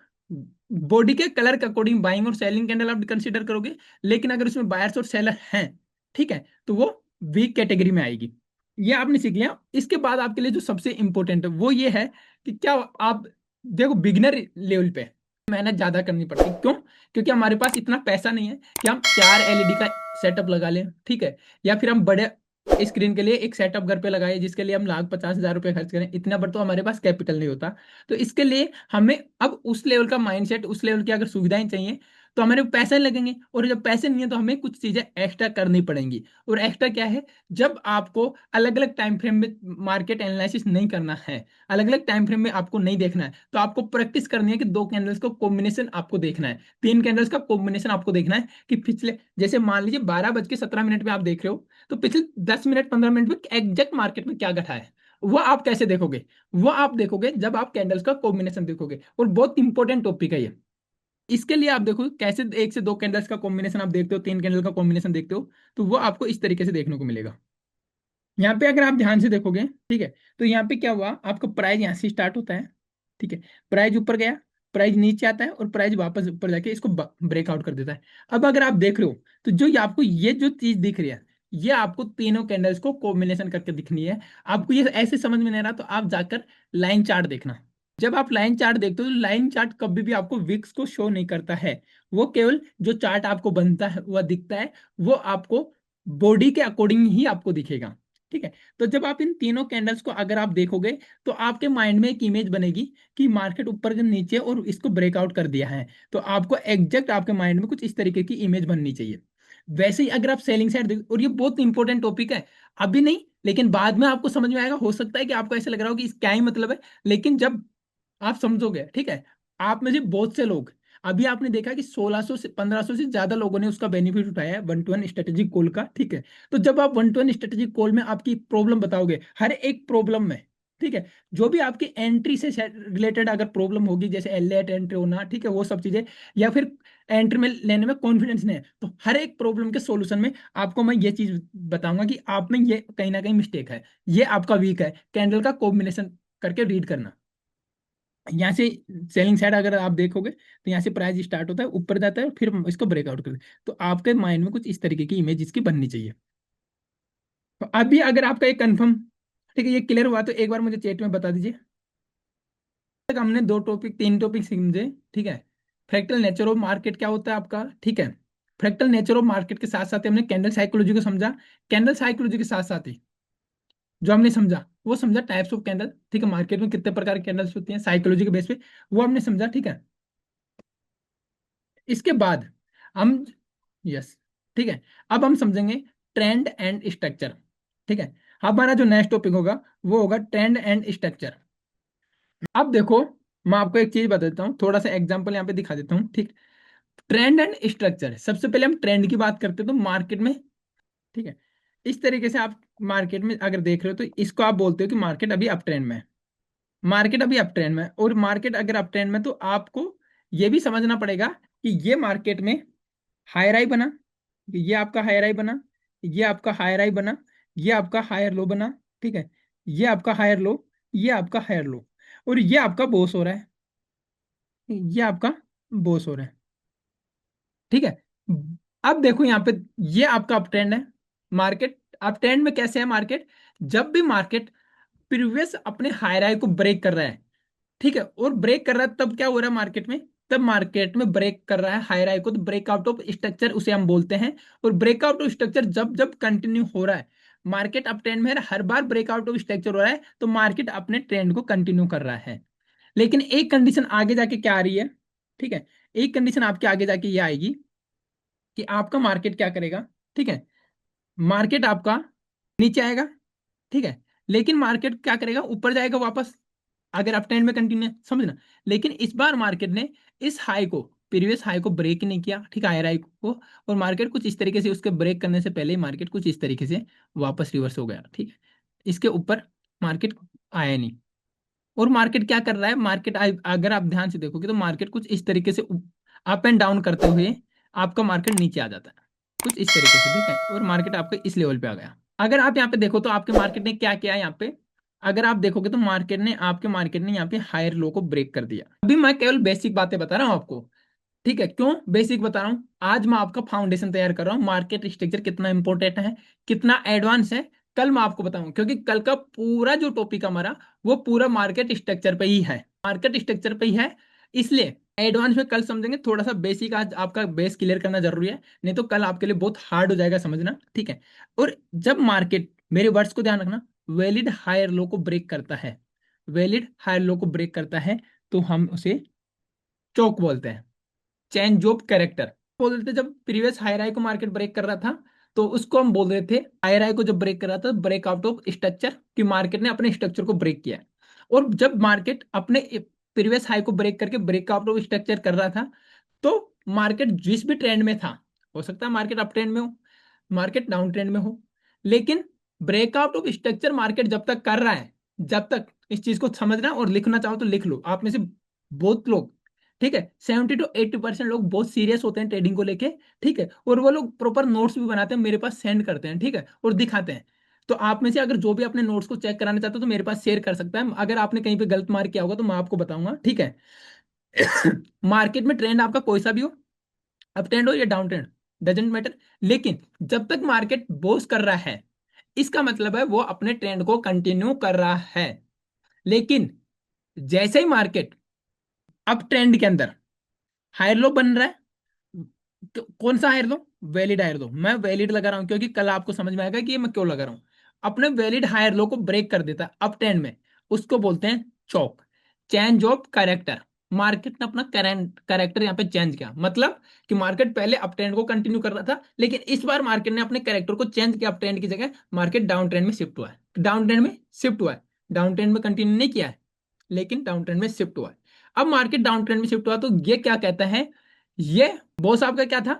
बॉडी के कलर के अकॉर्डिंग बाइंग और सेलिंग कैंडल आप कंसीडर करोगे। लेकिन अगर उसमें बायर्स और सेलर हैं, ठीक है, तो वो वीक कैटेगरी में आएगी। ये आपने सीख लिया। इसके बाद आपके लिए जो सबसे इंपॉर्टेंट है वो ये है कि क्या आप देखो, बिगिनर लेवल पे मेहनत ज्यादा करनी पड़ती है। क्यों? क्योंकि हमारे पास इतना पैसा नहीं है कि हम 4 LED का सेटअप लगा लें, ठीक है, या फिर हम बड़े स्क्रीन के लिए एक सेटअप घर पे लगाए जिसके लिए हम लाख 50,000 रुपए खर्च करें। इतना बड़ा तो हमारे पास कैपिटल नहीं होता। तो इसके लिए हमें अब उस लेवल का माइंडसेट, उस लेवल की अगर सुविधाएं चाहिए, तो हमारे पैसे लगेंगे। और जब पैसे नहीं है तो हमें कुछ चीजें एक्स्ट्रा करनी पड़ेंगी। और एक्स्ट्रा क्या है? जब आपको अलग अलग टाइम फ्रेम में मार्केट एनालिसिस नहीं करना है, अलग अलग टाइम फ्रेम में आपको नहीं देखना है, तो आपको प्रैक्टिस करनी है कि 2 कैंडल्स को कॉम्बिनेशन आपको देखना है, 3 कैंडल्स का कॉम्बिनेशन आपको देखना है कि पिछले, जैसे मान लीजिए 12:17 में आप देख रहे हो, तो पिछले 10 मिनट 15 मिनट में एग्जैक्ट मार्केट में क्या घटा है, वो आप कैसे देखोगे? वो आप देखोगे जब आप कैंडल्स का कॉम्बिनेशन देखोगे। और बहुत इंपॉर्टेंट टॉपिक है ये। इसके लिए आप देखो कैसे 1 से 2 कैंडल्स का कॉम्बिनेशन आप देखते हो, 3 कैंडल का कॉम्बिनेशन देखते हो, तो वो आपको इस तरीके से देखने को मिलेगा। यहाँ पे अगर आप ध्यान से देखोगे, ठीक है, तो यहाँ पे क्या हुआ, आपका प्राइस यहाँ से स्टार्ट होता है, ठीक है, प्राइस ऊपर गया, प्राइस नीचे आता है और प्राइस वापस ऊपर जाके इसको ब्रेकआउट कर देता है। अब अगर आप देख रहे हो, तो जो ये आपको ये जो चीज दिख रही है, ये आपको तीनों कैंडल्स को कॉम्बिनेशन करके दिखनी है। आपको ये ऐसे समझ में नहीं आ रहा तो आप जाकर लाइन चार्ट देखना। जब आप लाइन चार्ट देखते हो तो लाइन चार्ट कभी भी आपको विक्स को शो नहीं करता है। वो केवल जो चार्ट आपको बनता है वह दिखता है, वो आपको बॉडी के अकॉर्डिंग ही आपको दिखेगा। ठीक है, तो जब आप इन तीनों कैंडल्स को अगर आप देखोगे, तो आपके माइंड में एक इमेज बनेगी कि मार्केट ऊपर के नीचे और इसको ब्रेकआउट कर दिया है। तो आपको एग्जैक्ट आपके माइंड में कुछ इस तरीके की इमेज बननी चाहिए। वैसे ही अगर आप सेलिंग साइड देखो, और ये बहुत इंपॉर्टेंट टॉपिक है, अभी नहीं लेकिन बाद में आपको समझ में आएगा। हो सकता है कि आपको ऐसा लग रहा हो कि इस क्या ही मतलब है, लेकिन जब आप समझोगे, ठीक है, आप में से बहुत से लोग, अभी आपने देखा कि 1600 से 1500 से ज्यादा लोगों ने उसका बेनिफिट उठाया है 1 to 1 स्ट्रेटेजिक कॉल का। ठीक है, तो जब आप 1 to 1 स्ट्रेटेजिक कॉल में आपकी प्रॉब्लम बताओगे, हर एक प्रॉब्लम में, ठीक है, जो भी आपकी एंट्री से रिलेटेड अगर प्रॉब्लम होगी, जैसे एलेट एंट्री होना, ठीक है, वो सब चीजें, या फिर एंट्री में लेने में कॉन्फिडेंस नहीं है, तो हर एक प्रॉब्लम के सॉल्यूशन में आपको मैं ये चीज बताऊंगा कि आप में ये कहीं ना कहीं मिस्टेक है, ये आपका वीक है। कैंडल का कॉम्बिनेशन करके रीड करना। यहाँ से सेलिंग साइड अगर आप देखोगे, तो यहाँ से प्राइस स्टार्ट होता है, ऊपर जाता है, फिर इसको ब्रेकआउट करते हैं। तो आपके माइंड में कुछ इस तरीके की इमेज इसकी बननी चाहिए। तो अभी अगर आपका ये कंफर्म, ठीक है, ये क्लियर हुआ, तो एक बार मुझे चैट में बता दीजिए। तक हमने 3 टॉपिक समझे, ठीक है। फ्रैक्टल नेचर ऑफ मार्केट क्या होता है आपका, ठीक है। फ्रैक्टल नेचर ऑफ मार्केट के साथ साथ ही हमने कैंडल साइकोलॉजी को समझा। कैंडल साइकोलॉजी के साथ साथ ही जो हमने समझा, वो समझा टाइप्स ऑफ कैंडल, ठीक है, मार्केट में कितने प्रकार की कैंडल्स होती हैं साइकोलॉजी के बेस पे, वो हमने समझा, ठीक है। इसके बाद हम, यस, ठीक है, अब हम समझेंगे ट्रेंड एंड स्ट्रक्चर। ठीक है, हमारा जो नेक्स्ट टॉपिक होगा वो होगा ट्रेंड एंड स्ट्रक्चर। अब देखो, मैं आपको एक चीज बता देता हूँ, थोड़ा सा एग्जांपल यहाँ पे दिखा देता हूँ, ठीक। ट्रेंड एंड स्ट्रक्चर, सबसे पहले हम ट्रेंड की बात करते हैं तो मार्केट में, ठीक है, इस तरीके से आप मार्केट में अगर देख रहे हो तो इसको आप बोलते हो कि मार्केट अभी अप ट्रेंड में है। मार्केट अभी अप ट्रेंड में है, और मार्केट अगर अप ट्रेंड में, तो आपको ये भी समझना पड़ेगा कि ये मार्केट में हायर हाई बना, ये आपका हायर हाई बना, ये आपका हायर हाई बना, ये आपका हायर लो बना, ठीक है, ये आपका हायर लो, ये आपका हायर लो, और ये आपका बॉस हो रहा है, ये आपका बॉस हो रहा है, ठीक है। अब देखो यहाँ पे, ये आपका अप ट्रेंड है। मार्केट अप ट्रेंड में कैसे है मार्केट? जब भी मार्केट प्रीवियस अपने हायर हाई को ब्रेक कर रहा है, ठीक है, और ब्रेक कर रहा है, तब क्या हो रहा है मार्केट में? तब मार्केट में ब्रेक कर रहा है हायर हाई को, तो ब्रेकआउट ऑफ स्ट्रक्चर उसे हम बोलते हैं। और ब्रेकआउट ऑफ स्ट्रक्चर जब जब कंटिन्यू हो रहा है, मार्केट अप ट्रेंड में है, हर बार ब्रेकआउट ऑफ स्ट्रक्चर हो रहा है, तो मार्केट अपने ट्रेंड को कंटिन्यू कर रहा है। लेकिन एक कंडीशन आगे जाके क्या आ रही है, ठीक है, एक कंडीशन आपके आगे जाके ये आएगी कि आपका मार्केट क्या करेगा, ठीक है, मार्केट आपका नीचे आएगा, ठीक है, लेकिन मार्केट क्या करेगा, ऊपर जाएगा वापस, अगर अप ट्रेंड में कंटिन्यू है, समझना। लेकिन इस बार मार्केट ने इस हाई को प्रीवियस हाई को ब्रेक ही नहीं किया, ठीक है, हायर हाई को, और मार्केट कुछ इस तरीके से, उसके ब्रेक करने से पहले ही मार्केट कुछ इस तरीके से वापस रिवर्स हो गया, ठीक है, इसके ऊपर मार्केट आया नहीं। और मार्केट क्या कर रहा है, मार्केट अगर आप ध्यान से देखोगे तो मार्केट कुछ इस तरीके से अप एंड डाउन करते हुए आपका मार्केट नीचे आ जाता है, कुछ इस तरीके से, ठीक है, और मार्केट आपका इस लेवल पे आ गया। अगर आप यहाँ पे देखो तो आपके मार्केट ने क्या किया यहाँ पे, अगर आप देखोगे तो मार्केट ने यहाँ पे हायर लो को ब्रेक कर दिया। अभी मैं केवल बेसिक बातें बता रहा हूँ आपको, ठीक है, क्यों बेसिक बता रहा हूँ, आज मैं आपका फाउंडेशन तैयार कर रहा हूँ, मार्केट स्ट्रक्चर कितना इंपॉर्टेंट है, कितना एडवांस है, कल मैं आपको बताऊं, क्योंकि कल का पूरा जो टॉपिक हमारा वो पूरा मार्केट स्ट्रक्चर पे ही है, मार्केट स्ट्रक्चर पे ही है, इसलिए एडवांस में कल समझेंगे, थोड़ा सा बेसिक आज आपका बेस क्लियर करना जरूरी है, नहीं तो कल आपके लिए बहुत हार्ड हो जाएगा समझना, ठीक है। और जब मार्केट, मेरे वर्ड्स को ध्यान रखना, वैलिड हायर लो को ब्रेक करता है, वैलिड हायर लो को ब्रेक करता है, तो हम उसे चौक बोलते हैं, चेंज ऑफ कैरेक्टर बोल रहे थे। जब प्रीवियस हायर हाई को मार्केट ब्रेक कर रहा था तो उसको हम बोल रहे थे, हायर हाई को जब ब्रेक कर रहा था ब्रेक आउट ऑफ स्ट्रक्चर, कि मार्केट ने अपने स्ट्रक्चर को ब्रेक किया है। और जब मार्केट अपने प्रीवियस हाई को ब्रेक करके ब्रेक आउट ऑफ स्ट्रक्चर कर रहा था, तो मार्केट जिस भी ट्रेंड में था, हो सकता है मार्केट अप ट्रेंड में हो, मार्केट डाउन ट्रेंड में हो, लेकिन ब्रेकआउट ऑफ स्ट्रक्चर मार्केट जब तक कर रहा है, जब तक, इस चीज को समझना, और लिखना चाहो तो लिख लो, आप में से बहुत लोग, ठीक है, 70 to 80% लोग बहुत सीरियस होते हैं ट्रेडिंग को लेके, ठीक है, और वो लोग प्रॉपर नोट्स भी बनाते हैं, मेरे पास सेंड करते हैं, ठीक है, और दिखाते हैं। तो आप में से अगर जो भी अपने नोट्स को चेक कराना चाहते हो तो मेरे पास शेयर कर सकता है, अगर आपने कहीं पे गलत मार्क किया होगा तो मैं आपको बताऊंगा, ठीक है। मार्केट में ट्रेंड आपका कोई सा भी हो, अप ट्रेंड हो या डाउन ट्रेंड, डजेंट मैटर, लेकिन जब तक मार्केट बोस कर रहा है, इसका मतलब है वो अपने ट्रेंड को कंटिन्यू कर रहा है। लेकिन जैसे ही मार्केट अप ट्रेंड के अंदर हायर लो बन रहा है, तो कौन सा higher low, valid higher low, मैं वैलिड लगा रहा हूं क्योंकि कल आपको समझ में आएगा कि ये मैं क्यों लगा रहा हूं, अपने वैलिड हायर लो को ब्रेक कर देता है अप ट्रेंड में, उसको बोलते हैं चौक, चेंज ऑफ कैरेक्टर। मार्केट ने अपना कैरेक्टर यहाँ पे चेंज किया, मतलब कि मार्केट पहले अप ट्रेंड को कंटिन्यू कर रहा था, लेकिन इस बार मार्केट ने अपने कैरेक्टर को चेंज किया, अप ट्रेंड की जगह मार्केट डाउन ट्रेंड में शिफ्ट हुआ है, डाउन ट्रेंड में शिफ्ट हुआ है, डाउन ट्रेंड में कंटिन्यू नहीं किया है, लेकिन डाउन ट्रेंड में शिफ्ट हुआ है। अब मार्केट डाउन ट्रेंड में शिफ्ट हुआ तो ये क्या कहता है, ये बॉस आपका क्या था,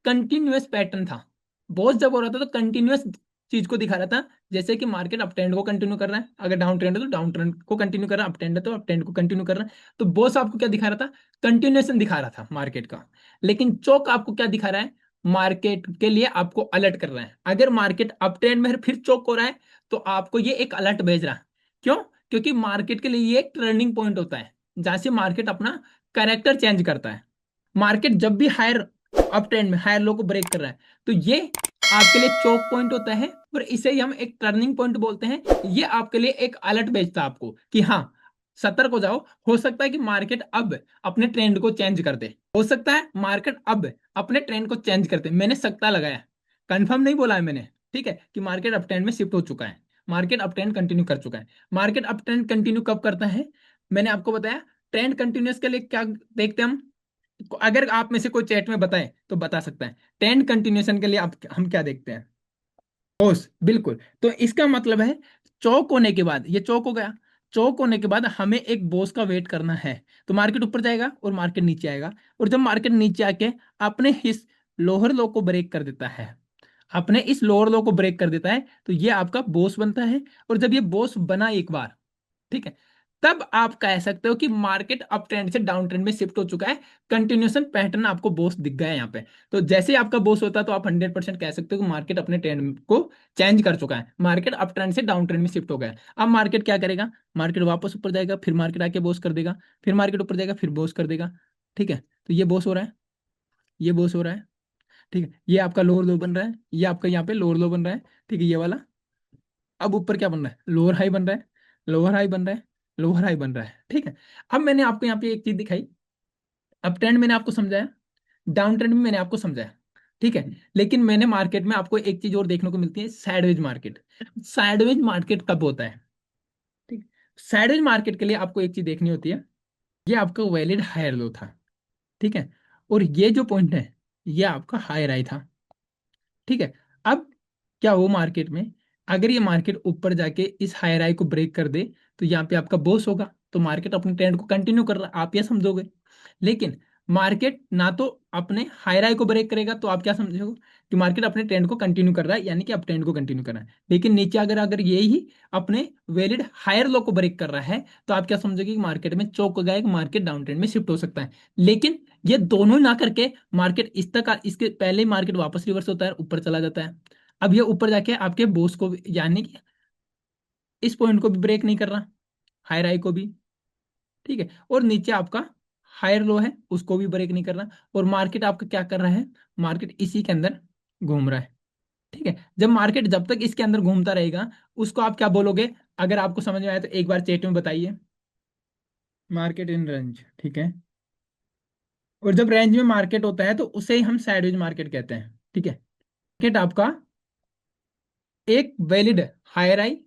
कंटिन्यूअस पैटर्न था। बॉस जब हो रहा था तो कंटिन्यूअस चीज को दिखा रहा था, जैसे कि मार्केट अप ट्रेंड को कंटिन्यू कर रहा है, अगर डाउन ट्रेंड है तो डाउन ट्रेंड को कंटिन्यू कर रहा है, अप ट्रेंड है तो अप ट्रेंड को कंटिन्यू कर रहा है। तो बॉस आपको क्या दिखा रहा था, कंटिन्यूएशन दिखा रहा था मार्केट का। लेकिन चौक आपको क्या दिखा रहा है, मार्केट के लिए आपको अलर्ट कर रहा है, अगर मार्केट अप ट्रेंड में है, फिर चौक हो रहा है, तो आपको ये एक अलर्ट भेज रहा है। क्यों, क्योंकि मार्केट के लिए ये एक टर्निंग पॉइंट होता है, जहां से मार्केट अपना कैरेक्टर चेंज करता है। मार्केट जब भी हायर अप ट्रेंड में हायर लो को ब्रेक कर रहा है, तो ये आपके लिए चौक पॉइंट होता है, और इसे ही हम एक टर्निंग पॉइंट बोलते हैं। ये आपके लिए एक अलर्ट भेजता है आपको कि हाँ, सतर्क हो जाओ, हो सकता है कि मार्केट अब अपने ट्रेंड को चेंज कर दे, हो सकता है मार्केट अब अपने ट्रेंड को चेंज कर दे, मैंने सकता लगाया, कंफर्म नहीं बोला है मैंने, ठीक है, कि मार्केट अप ट्रेंड में शिफ्ट हो चुका है, मार्केट अप ट्रेंड कंटिन्यू कर चुका है। मार्केट अप ट्रेंड कंटिन्यू कब करता है, मैंने आपको बताया, ट्रेंड कंटिन्यूस के लिए क्या देखते हैं हम, अगर आप में से कोई चैट में बताए तो बता सकता है, ट्रेंड कंटिन्यूएशन के लिए आप हम क्या देखते हैं, ओस, बिल्कुल। तो इसका मतलब है चौक होने के बाद, ये चौक हो गया, चौक होने के बाद हमें एक बोस का वेट करना है, तो मार्केट ऊपर जाएगा और मार्केट नीचे आएगा, और जब मार्केट नीचे आके अपने इस लोअर लो को ब्रेक कर देता है, अपने इस लोअर लो को ब्रेक कर देता है, तो ये आपका बोस बनता है। और जब ये बोस बना एक बार, ठीक है, तब आप कह सकते हो कि मार्केट अप ट्रेंड से डाउन ट्रेंड में शिफ्ट हो चुका है, कंटिन्यूशन पैटर्न आपको बोस दिख गया है यहाँ पे। तो जैसे ही आपका बोस होता है तो आप 100% कह सकते हो कि मार्केट अपने ट्रेंड को चेंज कर चुका है, मार्केट अप ट्रेंड से डाउन ट्रेंड में शिफ्ट हो गया है। अब मार्केट क्या करेगा, मार्केट वापस ऊपर जाएगा, फिर मार्केट आके बोस कर देगा, फिर मार्केट ऊपर जाएगा, फिर बोस कर देगा, ठीक है। तो ये बोस हो रहा है, ये बोस हो रहा है, ठीक है, ये आपका लोअर लो बन रहा है, ये आपका यहाँ पे लोअर लो बन रहा है, ठीक है, ये वाला। अब ऊपर क्या बन रहा है, लोअर हाई बन रहा है, लोअर हाई बन रहा है, लोअर हाई बन रहा है, ठीक है। अब मैंने आपको यहाँ पे एक चीज दिखाई, अप ट्रेंड मैंने आपको समझाया, डाउन ट्रेंड में मैंने आपको समझाया, ठीक है। लेकिन मैंने मार्केट में आपको एक चीज और देखने को मिलती है, साइडवेज मार्केट। साइडवेज मार्केट कब होता है, ठीक, साइडवेज मार्केट के लिए आपको एक चीज देखनी होती है, ये आपका वैलिड हायर लो था, ठीक है, और ये जो पॉइंट है ये आपका हायर हाई था, ठीक है। अब क्या हो मार्केट में, अगर ये मार्केट ऊपर जाके इस हायर हाई को ब्रेक कर दे, तो यहाँ पे आपका बॉस होगा, तो मार्केट अपने ट्रेंड को कंटिन्यू कर रहा है, आप ये समझोगे। लेकिन मार्केट ना तो अपने हाई राई को ब्रेक करेगा, तो आप क्या समझो कि मार्केट अपने ट्रेंड को कंटिन्यू कर रहा है, यानी कि अप ट्रेंड को कंटिन्यू कर रहा है। लेकिन नीचे अगर अगर ये ही अपने वैलिड हायर लो को ब्रेक कर रहा है, तो आप क्या समझोगे कि मार्केट में चौक हो गया, मार्केट डाउन ट्रेंड में शिफ्ट हो सकता है। लेकिन ये दोनों ही ना करके मार्केट इस तक इसके पहले ही मार्केट वापस रिवर्स होता है, ऊपर चला जाता है। अब ये ऊपर जाके आपके बोस को यानी कि इस पॉइंट को भी ब्रेक नहीं कर रहा, हायर हाई को भी, ठीक है। और नीचे आपका हायर लो है, उसको भी ब्रेक नहीं कर रहा, और मार्केट आपका क्या कर रहा है, मार्केट इसी के अंदर घूम रहा है, ठीक है। जब मार्केट जब तक इसके अंदर घूमता रहेगा, उसको आप क्या बोलोगे? अगर आपको समझ में आया तो एक बार चैट में बताइए। मार्केट इन रेंज, ठीक है। और जब रेंज में मार्केट होता है तो उसे ही हम साइडवेज मार्केट कहते हैं, ठीक है। मार्केट आपका एक वैलिड हायर आई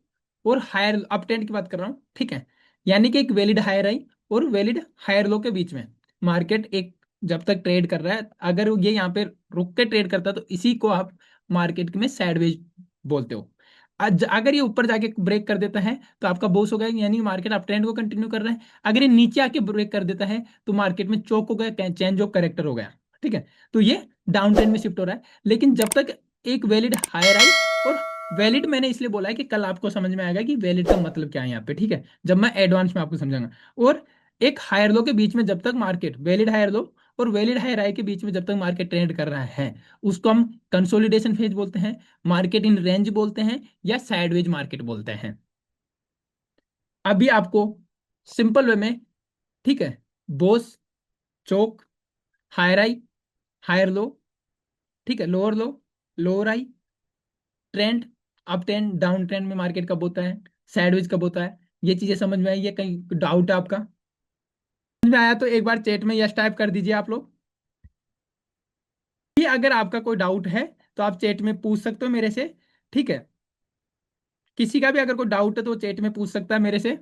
और हायर अप ट्रेंड की बात कर रहा हूँ, ठीक है। यानी कि एक वैलिड हायर आई और वैलिड हायर लो के बीच में मार्केट एक जब तक ट्रेड कर रहा है, अगर ये यहाँ पे रुक के ट्रेड करता है तो इसी को आप मार्केट में साइडवेज बोलते हो। अगर ये ऊपर जाके ब्रेक कर देता है तो आपका बॉस हो गया, यानी मार्केट अप ट्रेंड को कंटिन्यू कर रहा है। अगर ये नीचे आके ब्रेक कर देता है तो मार्केट में चौक हो गया, चेंज ऑफ करेक्टर हो गया, ठीक है। तो ये डाउन ट्रेंड में शिफ्ट हो रहा है। लेकिन जब तक एक वैलिड हायर आई और वैलिड, मैंने इसलिए बोला है कि कल आपको समझ में आएगा कि वैलिड का मतलब क्या है यहाँ पे, ठीक है, जब मैं एडवांस में आपको समझाऊंगा। और एक हायर लो के बीच में जब तक मार्केट वैलिड हायर लो और वैलिड हायर हाई के बीच में जब तक मार्केट ट्रेड कर रहा है, उसको हम कंसोलिडेशन फेज बोलते हैं, मार्केट इन रेंज बोलते हैं, या साइडवेज मार्केट बोलते हैं। अभी आपको सिंपल वे में, ठीक है, बोस, चोक, हायर आई, हायर लो, ठीक है, lower low, lower high, trend, up trend down trend में मार्केट कब होता है, साइडवेज कब होता है, ये चीजें समझ में आई? ये कहीं डाउट है आपका? समझ में आया तो एक बार चैट में यस टाइप कर दीजिए आप लोग। ये अगर आपका कोई डाउट है तो आप चैट में पूछ सकते हो मेरे से, ठीक है। किसी का भी अगर कोई डाउट है तो चैट में पूछ सकता है मेरे से।